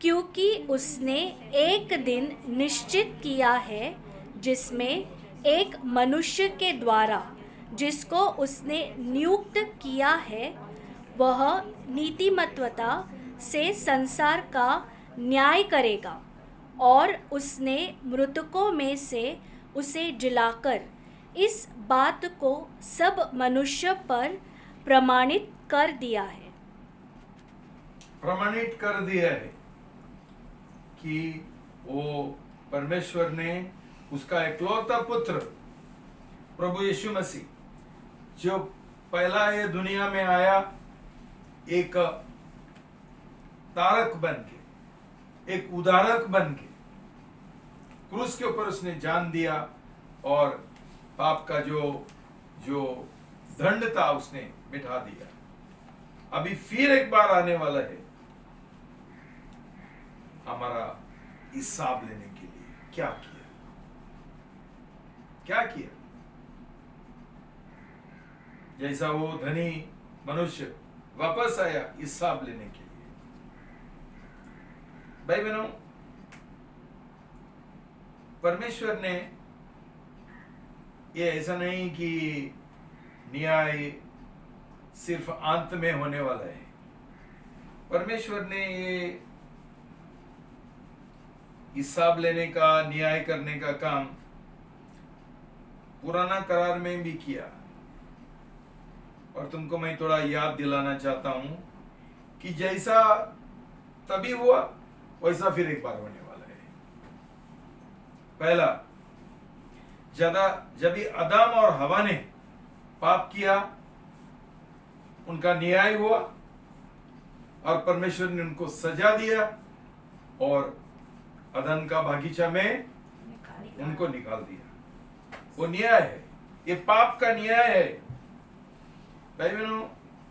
क्योंकि उसने एक दिन निश्चित किया है जिसमें एक मनुष्य के द्वारा जिसको उसने नियुक्त किया है वह नीतिमत्वता से संसार का न्याय करेगा, और उसने मृतकों में से उसे जिलाकर इस बात को सब मनुष्य पर प्रमाणित कर दिया है। प्रमाणित कर दिया है कि वो परमेश्वर ने उसका इकलौता पुत्र प्रभु यीशु मसीह, जो पहला ये दुनिया में आया एक तारक बन के, एक उदारक बन के, क्रूस के ऊपर उसने जान दिया और पाप का जो दंड था उसने मिटा दिया। अभी फिर एक बार आने वाला है हमारा हिसाब लेने के लिए। क्या किया, क्या किया? जैसा वो धनी मनुष्य वापस आया हिसाब लेने के लिए। भाई बहनों, परमेश्वर ने ये ऐसा नहीं कि न्याय सिर्फ अंत में होने वाला है। परमेश्वर ने ये हिसाब लेने का, न्याय करने का काम पुराना करार में भी किया। और तुमको मैं थोड़ा याद दिलाना चाहता हूं कि जैसा तभी हुआ वैसा फिर एक बार होने वाला है। पहला, जब आदम और हवा ने पाप किया, उनका न्याय हुआ और परमेश्वर ने उनको सजा दिया और अदन का बागीचा में उनको निकाल दिया। वो न्याय है, ये पाप का न्याय है। भाई बहनों,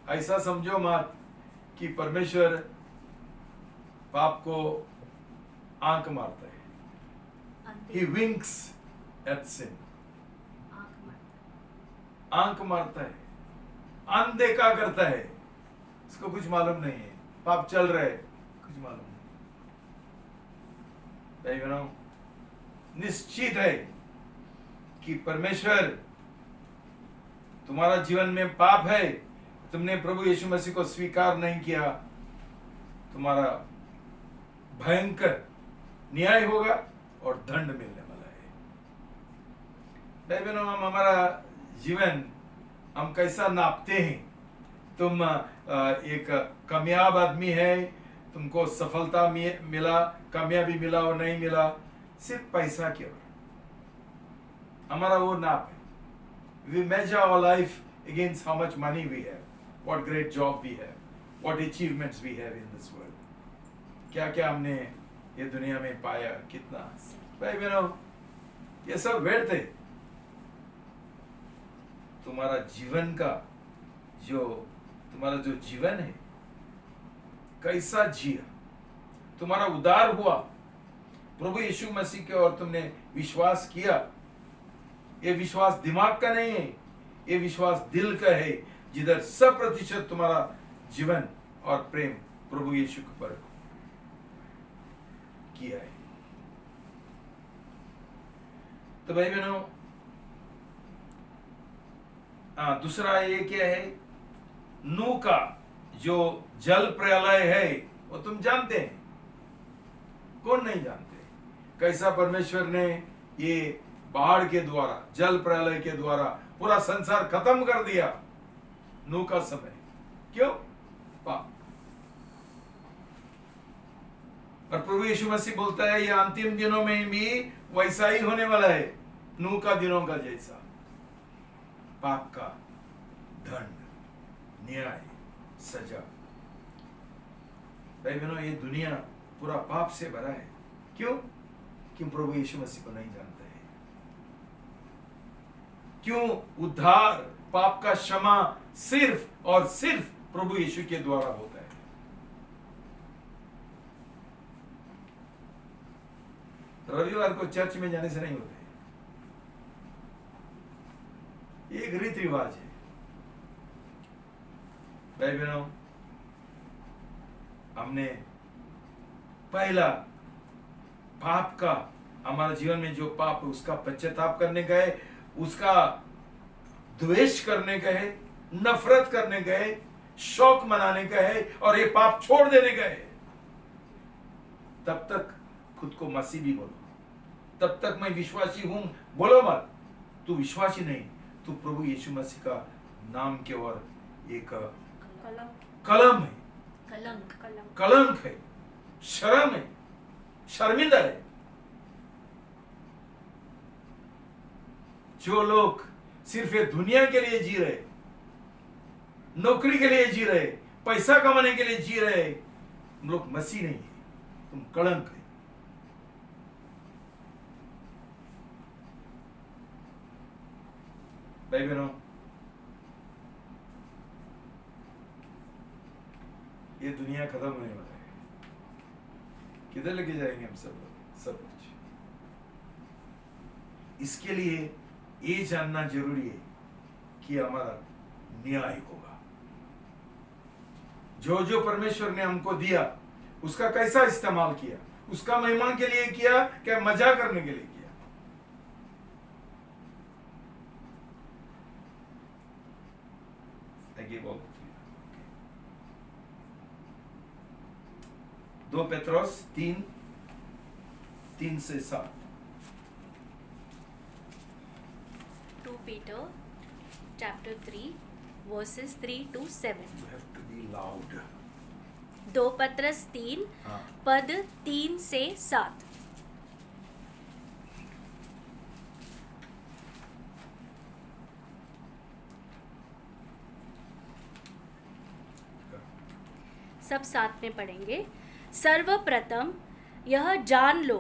ऐसा समझो मत कि परमेश्वर पाप को आंख मारता है। He winks at sin. आंख मारता है, अनदेखा करता है, इसको कुछ मालूम नहीं है, पाप चल रहा है, कुछ मालूम नहीं। भाई बहनों, निश्चित है कि परमेश्वर, तुम्हारा जीवन में पाप है, तुमने प्रभु यीशु मसीह को स्वीकार नहीं किया, तुम्हारा भयंकर न्याय होगा और दंड मिलने वाला है। भाई बहनों, हम हमारा जीवन हम कैसा नापते हैं? तुम एक कामयाब आदमी है, तुमको सफलता मिला, कामयाबी मिला और नहीं मिला, सिर्फ पैसा के ऊपर हमारा वो नाप है। We measure our life against how much money we have, what great job we have, what achievements we have in this world. क्या क्या हमने ये दुनिया में पाया, कितना। भाई बहनों, ये सब व्यर्थ है। तुम्हारा जीवन का तुम्हारा जो जीवन है, कैसा जिया, तुम्हारा उद्धार हुआ प्रभु यीशु मसीह के और तुमने विश्वास किया। ये विश्वास दिमाग का नहीं है, ये विश्वास दिल का है, जिधर 100% तुम्हारा जीवन और प्रेम प्रभु यीशु के पर किया है। तो भाई बहनों, दूसरा ये क्या है? नूह का जो जल प्रलय है, वो तुम जानते हैं, कौन नहीं जानते? कैसा परमेश्वर ने ये बाढ़ के द्वारा, जल प्रलय के द्वारा पूरा संसार खत्म कर दिया। नूह का समय क्यों? पाप। और प्रभु यीशु मसीह बोलता है, ये अंतिम दिनों में भी वैसा ही होने वाला है, नूह का दिनों का जैसा। पाप का दंड, न्याय, सजा। भाई बहनों, ये दुनिया पूरा पाप से भरा है। क्यों? क्यों प्रभु यीशु मसीह को नहीं जानते हैं। क्यों? उद्धार, पाप का क्षमा सिर्फ और सिर्फ प्रभु यीशु के द्वारा होता है। रविवार को चर्च में जाने से नहीं होता है, एक रीति रिवाज है। भाई बहनों, हमने पहला पाप का, हमारे जीवन में जो पाप है उसका पश्चाताप करने गए, उसका द्वेष करने गए, नफरत करने गए, शौक मनाने गए और ये पाप छोड़ देने गए। तब तक खुद को मसीह भी बोलो, तब तक मैं विश्वासी हूं बोलो मत। तू विश्वासी नहीं, तू प्रभु यीशु मसीह का नाम के और एक कलम है, कलंक है, शर्म है, शर्मिंदा है। जो लोग सिर्फ ये दुनिया के लिए जी रहे, नौकरी के लिए जी रहे, पैसा कमाने के लिए जी रहे, तुम लोग मसीह नहीं है, तुम कलंक है। भाई बहनों, ये दुनिया खत्म होने वाला है, किधर लेके जाएंगे हम सब लोग, सब कुछ। इसके लिए ये जानना जरूरी है कि हमारा न्याय होगा। जो जो परमेश्वर ने हमको दिया उसका कैसा इस्तेमाल किया, उसका महिमा के लिए किया क्या मजा करने के लिए किया? बहुत 2 पेत्रोस 3:3 से 7। Peter chapter 3 verses 3 to 7. You have to be loud. 2 पत्रस 3 हाँ. पद 3 से 7. सब साथ में पढ़ेंगे. सर्वप्रथम यह जान लो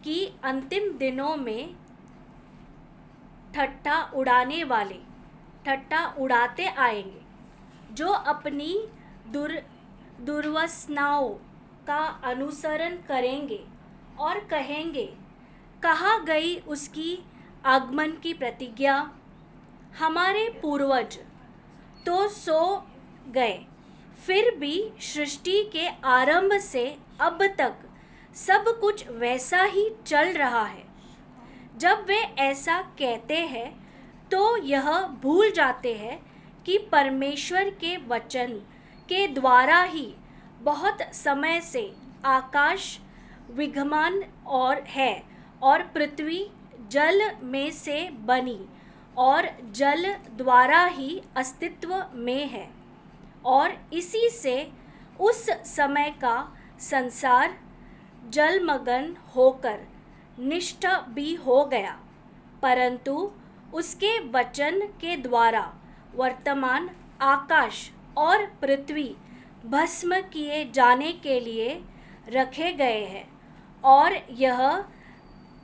कि अंतिम दिनों में ठट्ठा उड़ाने वाले ठट्ठा उड़ाते आएंगे, जो अपनी दुर्वासनाओं का अनुसरण करेंगे और कहेंगे, कहाँ गई उसकी आगमन की प्रतिज्ञा. हमारे पूर्वज तो सो गए, फिर भी सृष्टि के आरंभ से अब तक सब कुछ वैसा ही चल रहा है. जब वे ऐसा कहते हैं तो यह भूल जाते हैं कि परमेश्वर के वचन के द्वारा ही बहुत समय से आकाश विद्यमान और है और पृथ्वी जल में से बनी और जल द्वारा ही अस्तित्व में है, और इसी से उस समय का संसार जलमग्न होकर निष्ठ भी हो गया, परंतु उसके वचन के द्वारा वर्तमान आकाश और पृथ्वी भस्म किए जाने के लिए रखे गए हैं, और यह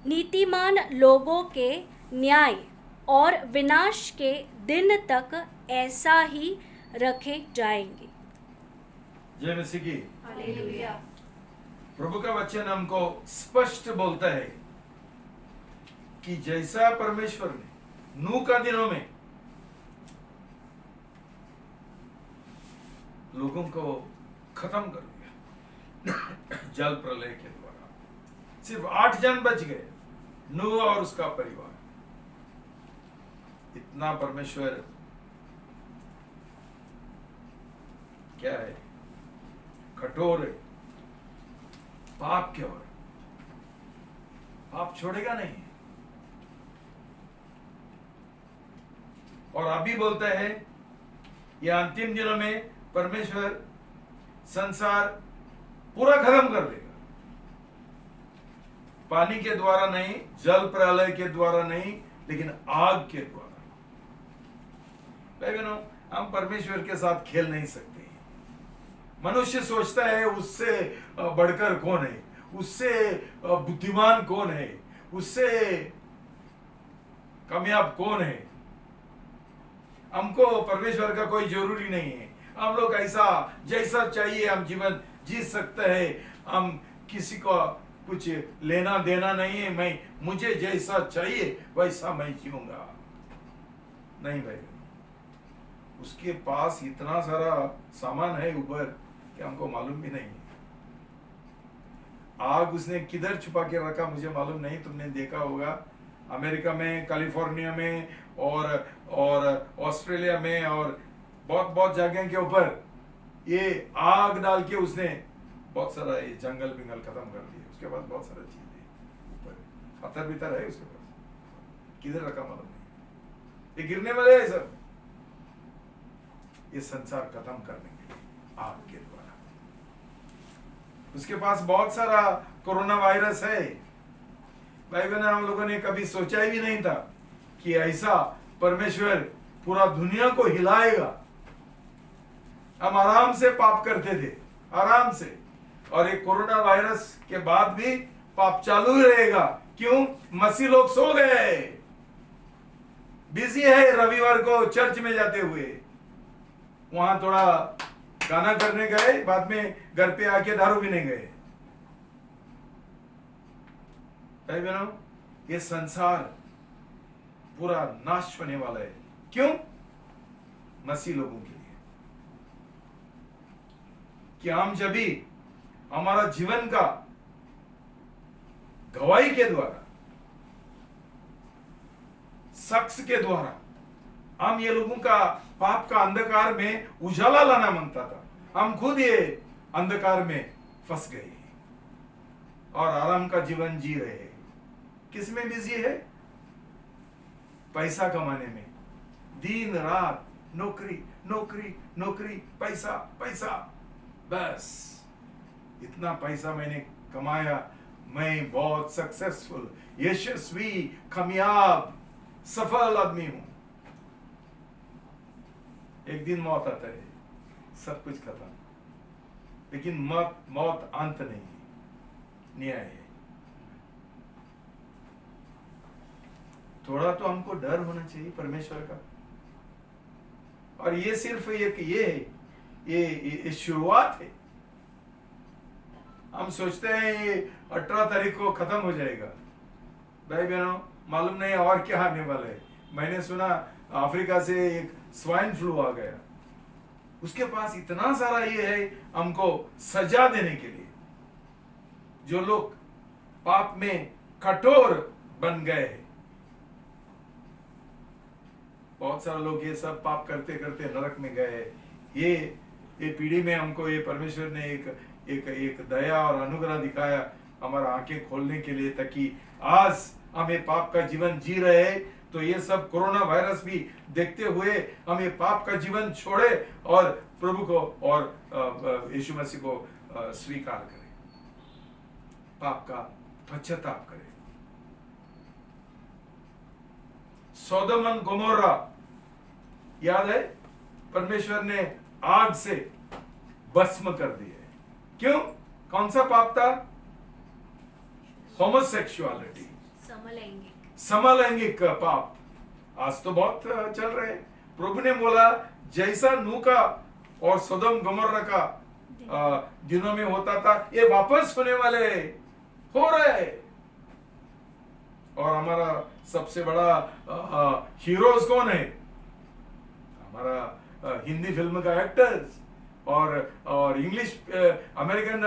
नीतिमान लोगों के न्याय और विनाश के दिन तक ऐसा ही रखे जाएंगे. जय मसीह की. हालेलुया. प्रभु का वचन हमको स्पष्ट बोलता है कि जैसा परमेश्वर ने नूह का दिनों में लोगों को खत्म कर दिया जल प्रलय के द्वारा, सिर्फ 8 जन बच गए, नूह और उसका परिवार. इतना परमेश्वर क्या है, कठोर है पाप के ओर. पाप छोड़ेगा नहीं. और अभी बोलता है यह अंतिम दिनों में परमेश्वर संसार पूरा खत्म कर देगा. पानी के द्वारा नहीं, जल प्रलय के द्वारा नहीं, लेकिन आग के द्वारा. भाई बहनों, हम परमेश्वर के साथ खेल नहीं सकते. मनुष्य सोचता है उससे बढ़कर कौन है, उससे बुद्धिमान कौन है, उससे कामयाब कौन है. हमको परमेश्वर का कोई जरूरी नहीं है. हम लोग ऐसा जैसा चाहिए हम जीवन जी सकते हैं. हम किसी को कुछ लेना देना नहीं है. मुझे जैसा चाहिए वैसा मैं जीऊंगा. नहीं भाई, उसके पास इतना सारा सामान है ऊपर कि हमको मालूम भी नहीं. आग उसने किधर छुपा के रखा मुझे मालूम नहीं. तुमने देखा होगा अमेरिका में, कैलिफोर्निया में और ऑस्ट्रेलिया में और बहुत जगह के ऊपर ये आग डाल के उसने बहुत सारा ये जंगल बिंगल खत्म कर दिया. उसके बाद बहुत सारा चीजें ऊपर पत्थर भीतर है उसके पास, किधर रखा मालूम नहीं. ये गिरने वाले है सब. ये संसार खत्म करने के लिए आग के द्वारा. उसके पास बहुत सारा कोरोना वायरस है. भाई बहन, हम लोगों ने कभी सोचा ही भी नहीं था कि ऐसा परमेश्वर पूरा दुनिया को हिलाएगा. हम आराम से पाप करते थे, आराम से, और एक कोरोना वायरस के बाद भी पाप चालू ही रहेगा. क्यों? मसीह लोग सो गए, बिजी है. रविवार को चर्च में जाते हुए वहां थोड़ा गाना करने गए, बाद में घर पे आके दारू पीने गए. भाई बहनों, ये संसार पूरा नाश होने वाला है. क्यों? मसीह लोगों के लिए. कि हम जब भी हमारा जीवन का गवाही के द्वारा, शख्स के द्वारा, हम ये लोगों का पाप का अंधकार में उजाला लाना मांगता था. हम खुद ये अंधकार में फंस गए और आराम का जीवन जी रहे. किस में बिजी है? पैसा कमाने में, दिन रात नौकरी नौकरी नौकरी, पैसा पैसा, बस इतना पैसा मैंने कमाया, मैं बहुत सक्सेसफुल, यशस्वी, कामयाब, सफल आदमी हूं। एक दिन मौत आता है, सब कुछ खत्म। लेकिन मौत अंत नहीं है, न्याय है। थोड़ा तो हमको डर होना चाहिए परमेश्वर का। और ये सिर्फ एक ये शुरुआत है। हम सोचते हैं ये 18 तारीख को खत्म हो जाएगा। भाई बहनों, मालूम नहीं और क्या आने वाला है। मैंने सुना अफ्रीका से एक स्वाइन फ्लू आ गया। उसके पास इतना सारा ये है हमको सजा देने के लिए। जो लोग पाप में कठोर बन गए, बहुत सारे लोग ये सब पाप करते करते नरक में गए। ये पीढ़ी में हमको ये परमेश्वर ने एक दया और अनुग्रह दिखाया हमारा आंखें खोलने के लिए, ताकि आज हम ये पाप का जीवन जी रहे हैं तो ये सब कोरोना वायरस भी देखते हुए हम ये पाप का जीवन छोड़े और प्रभु को और यीशु मसीह को स्वीकार करें, पाप का पश्चाताप करें। सोदोम और गोमोरा याद है, परमेश्वर ने आग से भस्म कर दिए। क्यों? कौन सा पाप था? होमोसेक्सुअलिटी, समलैंगिक पाप। आज तो बहुत चल रहे हैं। प्रभु ने बोला जैसा नूह का और सोदोम गोमोरा का दिनों में होता था, ये वापस होने वाले हो रहे। और हमारा सबसे बड़ा हीरोज कौन है? हमारा हिंदी फिल्म का एक्टर्स और इंग्लिश अमेरिकन,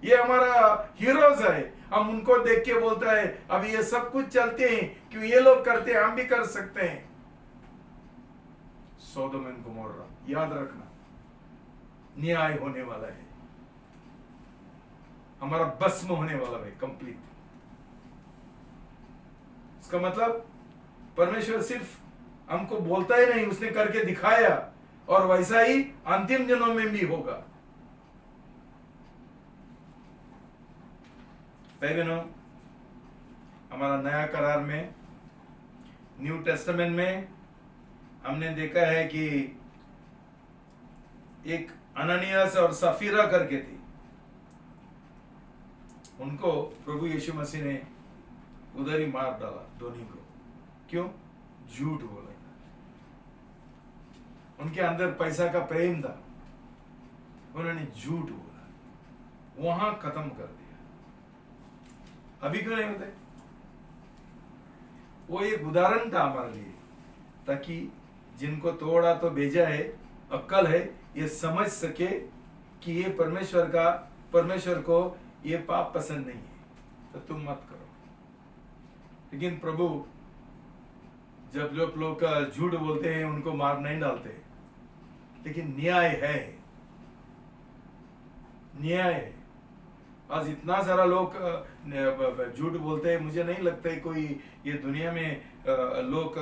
ये हमारा हीरोज है। हम उनको देख के बोलता है अब ये सब कुछ चलते हैं, क्यों ये लोग करते हैं हम भी कर सकते हैं। सोदोम और गोमोरा, याद रखना, न्याय होने वाला है, हमारा भस्म होने वाला है कंप्लीट। इसका मतलब परमेश्वर सिर्फ हमको बोलता ही नहीं, उसने करके दिखाया, और वैसा ही अंतिम दिनों में भी होगा। भाई बहनों, हमारा नया करार में, न्यू टेस्टामेंट में हमने देखा है कि एक अननियास और सफीरा करके थी, उनको प्रभु यीशु मसीह ने उधर ही मार डाला, दोनों को। क्यों? झूठ बोला। उनके अंदर पैसा का प्रेम था, उन्होंने झूठ बोला, वहां खत्म कर दिया। अभी क्यों नहीं होते? वो एक उदाहरण था हमारे लिए, ताकि जिनको तोड़ा तो भेजा है, अक्ल है, ये समझ सके कि ये परमेश्वर को ये पाप पसंद नहीं है, तो तुम मत करो। लेकिन प्रभु जब लोग झूठ बोलते हैं उनको मार नहीं डालते, लेकिन न्याय है, न्याय है। आज इतना सारा लोग झूठ बोलते हैं, मुझे नहीं लगता है कोई ये दुनिया में लोग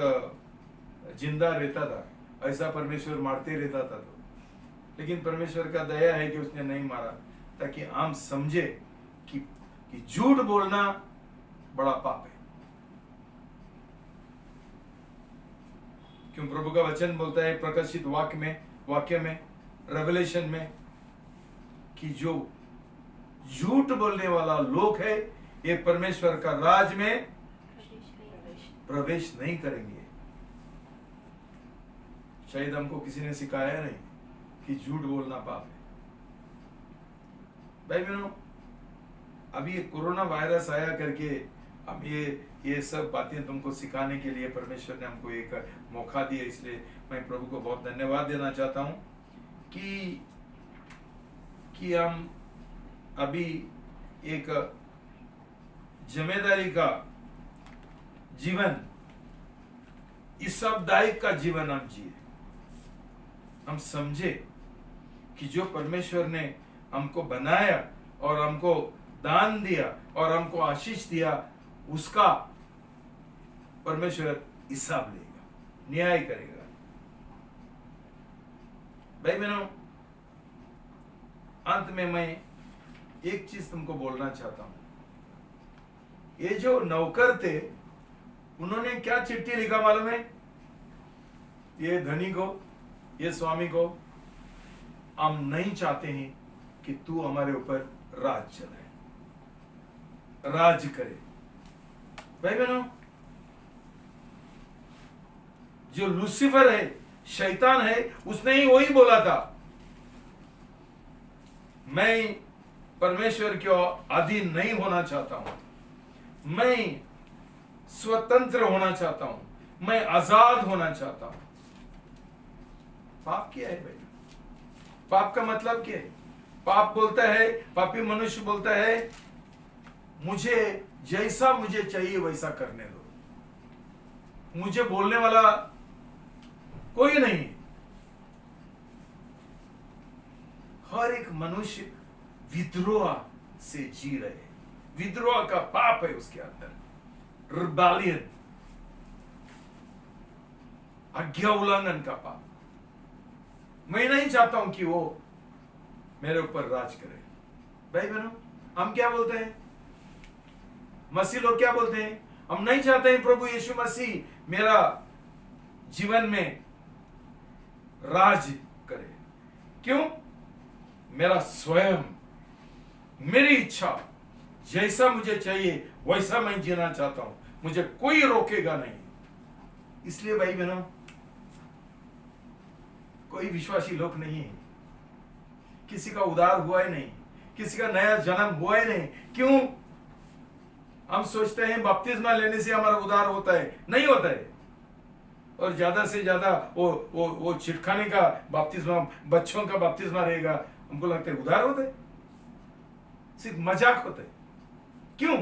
जिंदा रहता था, ऐसा परमेश्वर मारते रहता था। तो लेकिन परमेश्वर का दया है कि उसने नहीं मारा, ताकि हम समझे कि झूठ बोलना बड़ा पाप है। क्यों? प्रभु का वचन बोलता है प्रकाशित वाक्य में रेवलेशन में कि जो झूठ बोलने वाला लोग है, ये परमेश्वर का राज में प्रवेश नहीं करेंगे। शायद हमको किसी ने सिखाया नहीं कि झूठ बोलना पाप है। भाई बहनों, अभी ये कोरोना वायरस आया करके हम ये सब बातें तुमको सिखाने के लिए परमेश्वर ने हमको एक मौका दिया, इसलिए मैं प्रभु को बहुत धन्यवाद देना चाहता हूं कि हम अभी एक जिम्मेदारी का जीवन, इस साप्ताहिक का जीवन हम जिए। हम समझे कि जो परमेश्वर ने हमको बनाया और हमको दान दिया और हमको आशीष दिया, उसका परमेश्वर हिसाब लेगा, न्याय करेगा। भाई बहनों, अंत में मैं एक चीज तुमको बोलना चाहता हूं। ये जो नौकर थे, उन्होंने क्या चिट्ठी लिखा मालूम है? ये धनी को, ये स्वामी को, हम नहीं चाहते हैं कि तू हमारे ऊपर राज चलाए, राज करे। भाई बहनों, जो लूसीफर है, शैतान है, उसने ही वही बोला था, मैं परमेश्वर के अधीन नहीं होना चाहता हूं, मैं स्वतंत्र होना चाहता हूं, मैं आजाद होना चाहता हूं। पाप क्या है भाई? पाप का मतलब क्या है? पाप बोलता है, पापी मनुष्य बोलता है, मुझे जैसा मुझे चाहिए वैसा करने दो, मुझे बोलने वाला कोई नहीं। हर एक मनुष्य विद्रोह से जी रहे, विद्रोह का पाप है उसके अंदर, रिबेलियन, आज्ञा उल्लंघन का पाप। मैं नहीं चाहता हूं कि वो मेरे ऊपर राज करे। भाई बहनों, हम क्या बोलते हैं? मसीह लोग क्या बोलते हैं? हम नहीं चाहते हैं प्रभु यीशु मसीह मेरा जीवन में राज करे। क्यों? मेरा स्वयं, मेरी इच्छा, जैसा मुझे चाहिए वैसा मैं जीना चाहता हूं, मुझे कोई रोकेगा नहीं। इसलिए भाई बहनों, कोई विश्वासी लोग नहीं है, किसी का उद्धार हुआ ही नहीं, किसी का नया जन्म हुआ ही नहीं। क्यों? हम सोचते हैं बपतिस्मा लेने से हमारा उद्धार होता है, नहीं होता है। और ज्यादा से ज्यादा वो छिटखाने का बपतिस्मा, बच्चों का बपतिस्मा रहेगा, हमको लगता है उद्धार होता है, सिर्फ मजाक होता है। क्यों?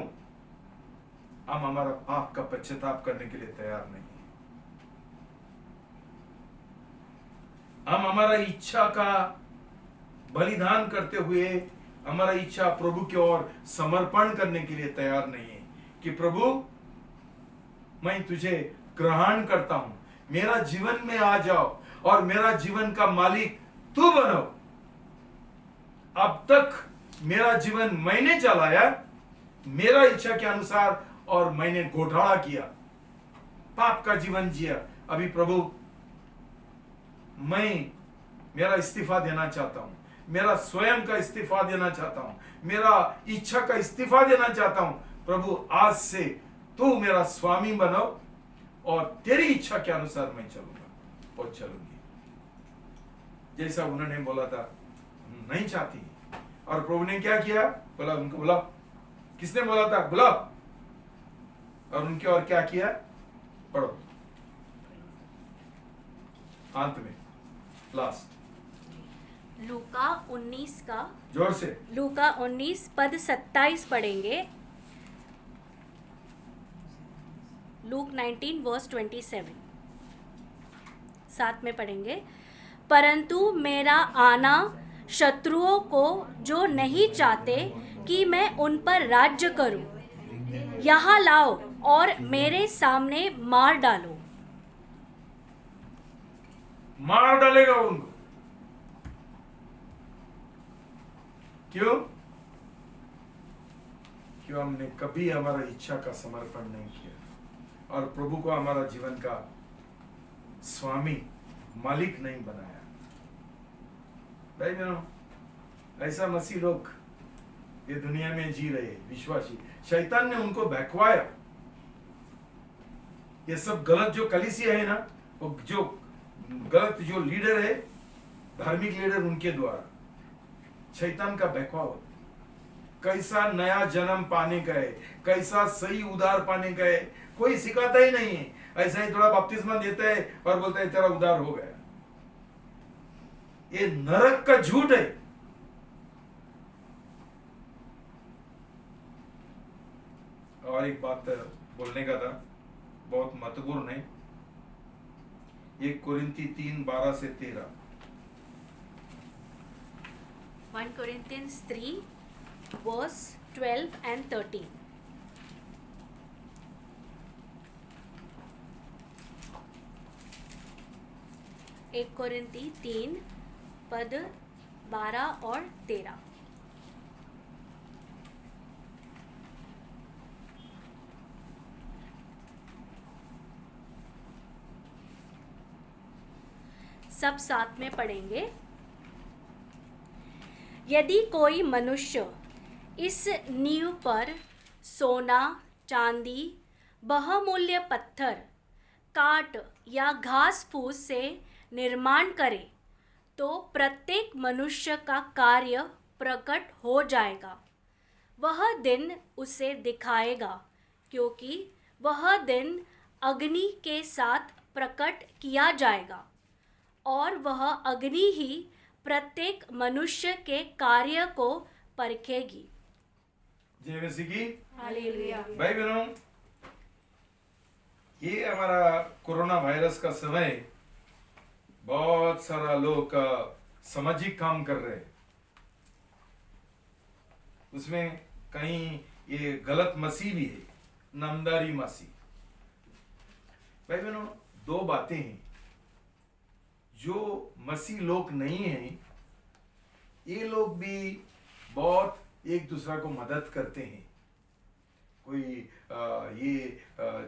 हम हमारा पाप का पश्चाताप करने के लिए तैयार नहीं है। हम हमारा इच्छा का बलिदान करते हुए हमारा इच्छा प्रभु की ओर समर्पण करने के लिए तैयार नहीं है कि प्रभु मैं तुझे ग्रहण करता हूं, मेरा जीवन में आ जाओ और मेरा जीवन का मालिक तू बनो। अब तक मेरा जीवन मैंने चलाया, मेरा इच्छा के अनुसार, और मैंने घोटाला किया, पाप का जीवन जिया। अभी प्रभु मैं मेरा इस्तीफा देना चाहता हूं, मेरा स्वयं का इस्तीफा देना चाहता हूं, मेरा इच्छा का इस्तीफा देना चाहता हूं। प्रभु आज से तू मेरा स्वामी बनो और तेरी इच्छा के अनुसार मैं चलूंगा और चलूंगी। जैसा उन्होंने बोला था, नहीं चाहती। और प्रभु ने क्या किया? बोला, उनको बुलाओ। किसने बोला था? बुलाओ। और उनके और क्या किया? पढ़ो अंत में, लास्ट। लूका 19 का, जोर से, लूका 19 पद 27 पढ़ेंगे। लूक 19 वर्स 27 साथ में पढ़ेंगे। परंतु मेरा आना शत्रुओं को जो नहीं चाहते कि मैं उन पर राज्य करूं, यहाँ लाओ और मेरे सामने मार डालो। मार डालेगा उनको। क्यों? क्यों? हमने कभी हमारा इच्छा का समर्पण नहीं किया और प्रभु को हमारा जीवन का स्वामी, मालिक नहीं बनाया। भाई बहनों, ऐसा मसीह लोग ये दुनिया में जी रहे, विश्वासी। शैतान ने उनको बहकवाया। ये सब गलत जो कलीसिया है ना, वो जो गलत जो लीडर है, धार्मिक लीडर, उनके द्वारा शैतान का बहकावा होता है। कैसा नया जन्म पाने का है, कैसा सही उद्धार पाने का है, कोई सिखाता ही नहीं है। ऐसा ही थोड़ा बपतिस्मा देता है और बोलता है तेरा उद्धार हो गया। ये नरक का झूठ है। और एक बात बोलने का था, बहुत महत्वपूर्ण है। 1 कोरिन्थी 3:12 से 13। 1 Corinthians 3 verse 12 and 13। 1 कोरिन्ती 3 पद 12 और 13। सब साथ में पढ़ेंगे। यदि कोई मनुष्य इस नींव पर सोना, चांदी, बहुमूल्य पत्थर, काट या घास फूस से निर्माण करे, तो प्रत्येक मनुष्य का कार्य प्रकट हो जाएगा। वह दिन उसे दिखाएगा, क्योंकि वह दिन अग्नि के साथ प्रकट किया जाएगा, और वह अग्नि ही प्रत्येक मनुष्य के कार्य को परखेगी। जय मसीह की। हालेलुया। भाई बहनों, ये हमारा कोरोना वायरस का समय, बहुत सारा लोग सामाजिक काम कर रहे हैं, उसमें कहीं ये गलत मसीह भी है, नामदारी मसीह। भाई बहनों, दो बातें हैं। जो मसीह लोग नहीं हैं, ये लोग भी बहुत एक दूसरा को मदद करते हैं। कोई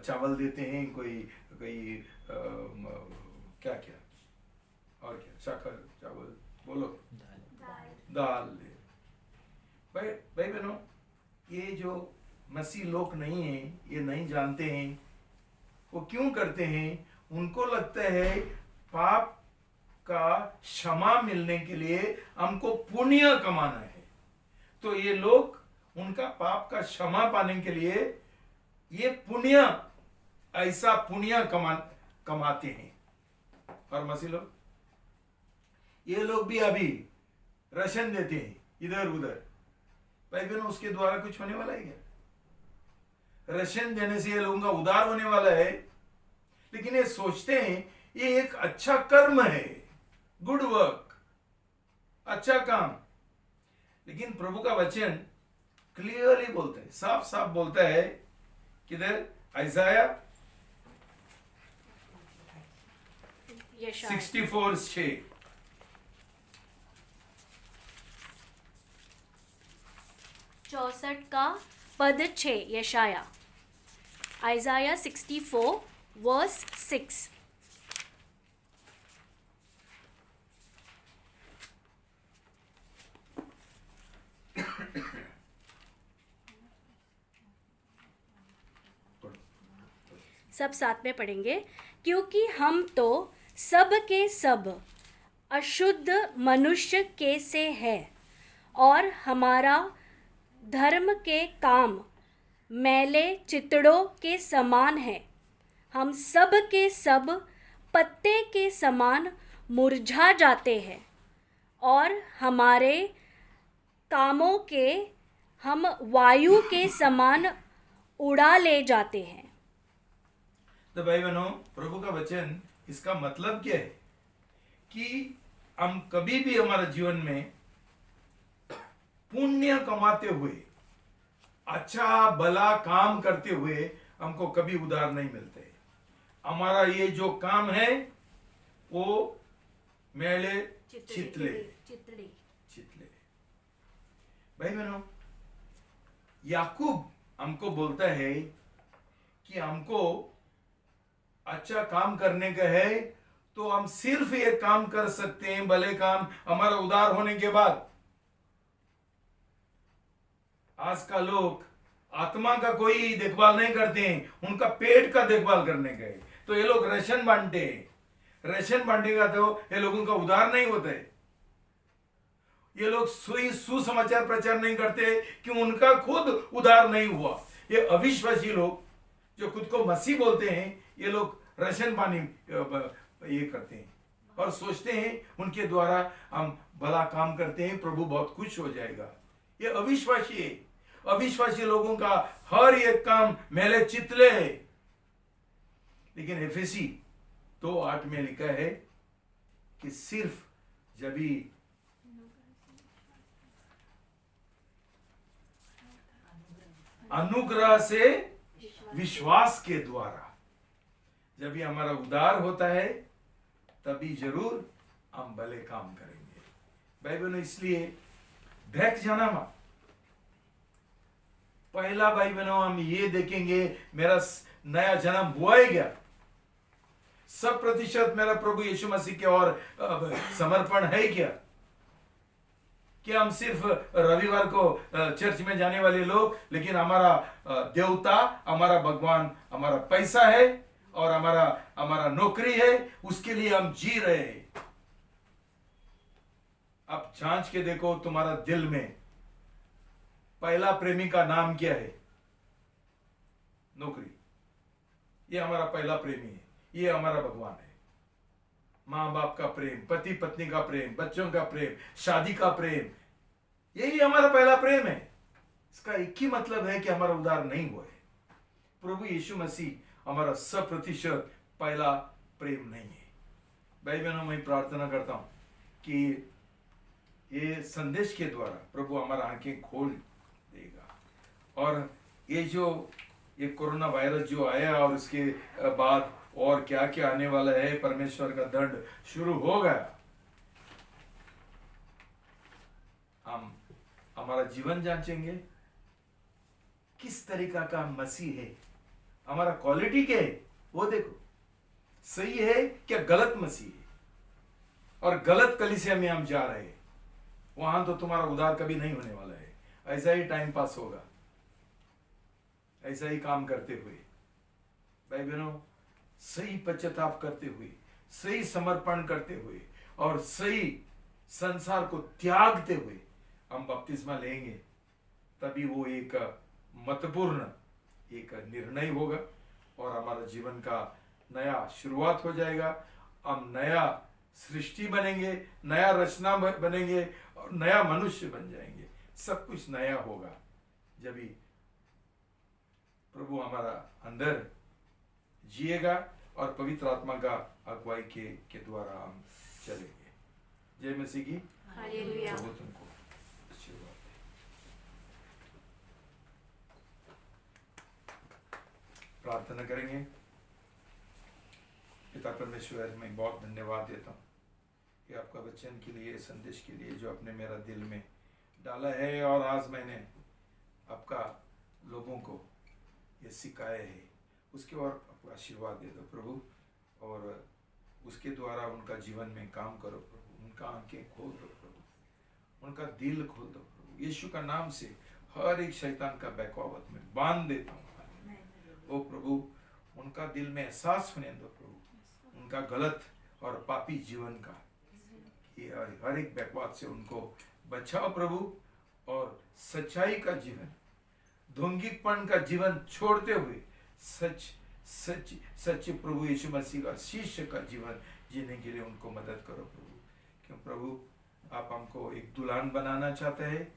चावल देते हैं, कोई क्या क्या और क्या, शक्कर, चावल, बोलो, दाल दे। भाई बहनों, ये जो मसीह लोग नहीं हैं, ये नहीं जानते हैं वो क्यों करते हैं। उनको लगता है पाप का क्षमा मिलने के लिए हमको पुण्य कमाना है, तो ये लोग उनका पाप का क्षमा पाने के लिए ये पुण्य, ऐसा पुण्य कमाते हैं। और मसीह लोग, ये लोग भी अभी राशन देते हैं इधर उधर। भाई बहनों, उसके द्वारा कुछ होने वाला है क्या? राशन देने से ये लोगों का उद्धार होने वाला है, लेकिन ये सोचते हैं ये एक अच्छा कर्म है, गुड वर्क, अच्छा काम। लेकिन प्रभु का वचन क्लियरली बोलता है, साफ साफ बोलता है, किधर? आइसाया 64:6। 64 का पद 6, यशाया, आइजाया 64 वर्स 6। सब साथ में पढ़ेंगे। क्योंकि हम तो सब के सब अशुद्ध मनुष्य के से है, और हमारा धर्म के काम मैले चितड़ों के समान है। हम सब के सब पत्ते के समान मुरझा जाते हैं, और हमारे कामों के हम वायु के समान उड़ा ले जाते हैं। तो भाई बहनों, प्रभु का वचन, इसका मतलब क्या है कि हम कभी भी हमारे जीवन में पुण्य कमाते हुए, अच्छा भला काम करते हुए हमको कभी उधार नहीं मिलते। हमारा ये जो काम है वो मेले चितले। भाई बहनों, याकूब हमको बोलता है कि हमको अच्छा काम करने का है, तो हम सिर्फ ये काम कर सकते हैं, भले काम, हमारा उद्धार होने के बाद। आज का लोग आत्मा का कोई देखभाल नहीं करते हैं, उनका पेट का देखभाल करने का है, तो ये लोग राशन बांटते हैं। राशन बांटेगा तो ये लोगों का उद्धार नहीं होता है। ये लोग सुसमाचार प्रचार नहीं करते कि उनका खुद उद्धार नहीं हुआ। ये अविश्वासी लोग जो खुद को मसीह बोलते हैं, ये लोग राशन पानी ये करते हैं और सोचते हैं उनके द्वारा हम भला काम करते हैं, प्रभु बहुत खुश हो जाएगा। ये अविश्वासी है। अविश्वासी लोगों का हर एक काम मेले चितले है। लेकिन एफेसी 2:8 में लिखा है कि सिर्फ जब भी अनुग्रह से विश्वास के द्वारा जब भी हमारा उद्धार होता है, तभी जरूर हम भले काम करेंगे। भाई बहनों, इसलिए बहक जाना मत। पहला भाई बहनों हम ये देखेंगे मेरा नया जन्म हुआ है क्या, 100% मेरा प्रभु यीशु मसीह के और समर्पण है क्या। कि हम सिर्फ रविवार को चर्च में जाने वाले लोग, लेकिन हमारा देवता, हमारा भगवान, हमारा पैसा है और हमारा नौकरी है, उसके लिए हम जी रहे हैं। अब जांच के देखो तुम्हारा दिल में पहला प्रेमी का नाम क्या है? नौकरी। ये हमारा पहला प्रेमी है, ये हमारा भगवान है। मां बाप का प्रेम, पति पत्नी का प्रेम, बच्चों का प्रेम, शादी का प्रेम, यही हमारा पहला प्रेम है। इसका एक ही मतलब है कि हमारा उद्धार नहीं हुआ है। प्रभु यीशु मसीह हमारा 100% पहला प्रेम नहीं है। भाई बहनों, मैं प्रार्थना करता हूं कि ये संदेश के द्वारा प्रभु हमारा आंखें खोल देगा, और ये कोरोना वायरस जो आया और उसके बाद और क्या क्या आने वाला है, परमेश्वर का दंड शुरू हो गया। हम हमारा जीवन जांचेंगे, किस तरीका का मसीह है, हमारा क्वालिटी क्या है वो देखो, सही है क्या गलत मसीह है। और गलत कलीसिया में हम जा रहे हैं, वहां तो तुम्हारा उद्धार कभी नहीं होने वाला है। ऐसा ही टाइम पास होगा, ऐसा ही काम करते हुए। भाई बहनों, सही पश्चाताप करते हुए, सही समर्पण करते हुए और सही संसार को त्यागते हुए हम बपतिस्मा लेंगे, तभी वो एक महत्वपूर्ण एक निर्णय होगा और हमारा जीवन का नया शुरुआत हो जाएगा। हम नया सृष्टि बनेंगे, नया रचना बनेंगे और नया मनुष्य बन जाएंगे। सब कुछ नया होगा जब भी प्रभु हमारा अंदर जिएगा और पवित्र आत्मा का अगुवाई के द्वारा हम चलेंगे। जय मसीह की। हालेलुया। प्रभु तुमको आशीर्वाद दे। प्रार्थना करेंगे। पिता परमेश्वर, मैं बहुत धन्यवाद देता हूँ कि आपका वचन के लिए, संदेश के लिए जो आपने मेरा दिल में डाला है, और आज मैंने आपका लोगों को ये सिखाया है, उसके और आपका आशीर्वाद दे दो प्रभु, और उसके द्वारा उनका जीवन में काम करो प्रभु। उनका आंखें खोल दो प्रभु, उनका दिल खोल दो प्रभु। यीशु का नाम से हर एक शैतान का बहकावत में बांध देता हूँ ओ प्रभु। उनका दिल में एहसास होने दो प्रभु, उनका गलत और पापी जीवन का, ये हर एक बहकावत से उनको बचाओ प्रभु, और सच्चाई का जीवन, ढोंगीपन का जीवन छोड़ते हुए सच्चे प्रभु यीशु मसीह का शिष्य का जीवन जीने के लिए उनको मदद करो प्रभु। क्यों प्रभु, आप हमको एक दुल्हन बनाना चाहते हैं,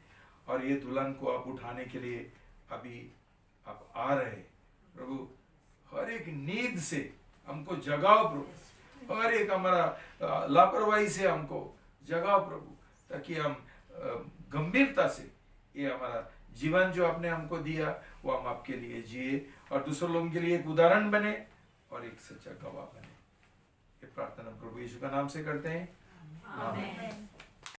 और ये दुल्हन को आप उठाने के लिए अभी आप आ रहे हैं प्रभु। हर एक नींद से हमको जगाओ प्रभु, हर एक हमारा लापरवाही से हमको जगाओ प्रभु, ताकि हम गंभीरता से ये हमारा जीवन जो आपने हमको दिया वो हम आपके लिए जिए, और दूसरों लोगों के लिए एक उदाहरण बने और एक सच्चा गवाह बने। ये प्रार्थना प्रभु यीशु का नाम से करते हैं, आमीन।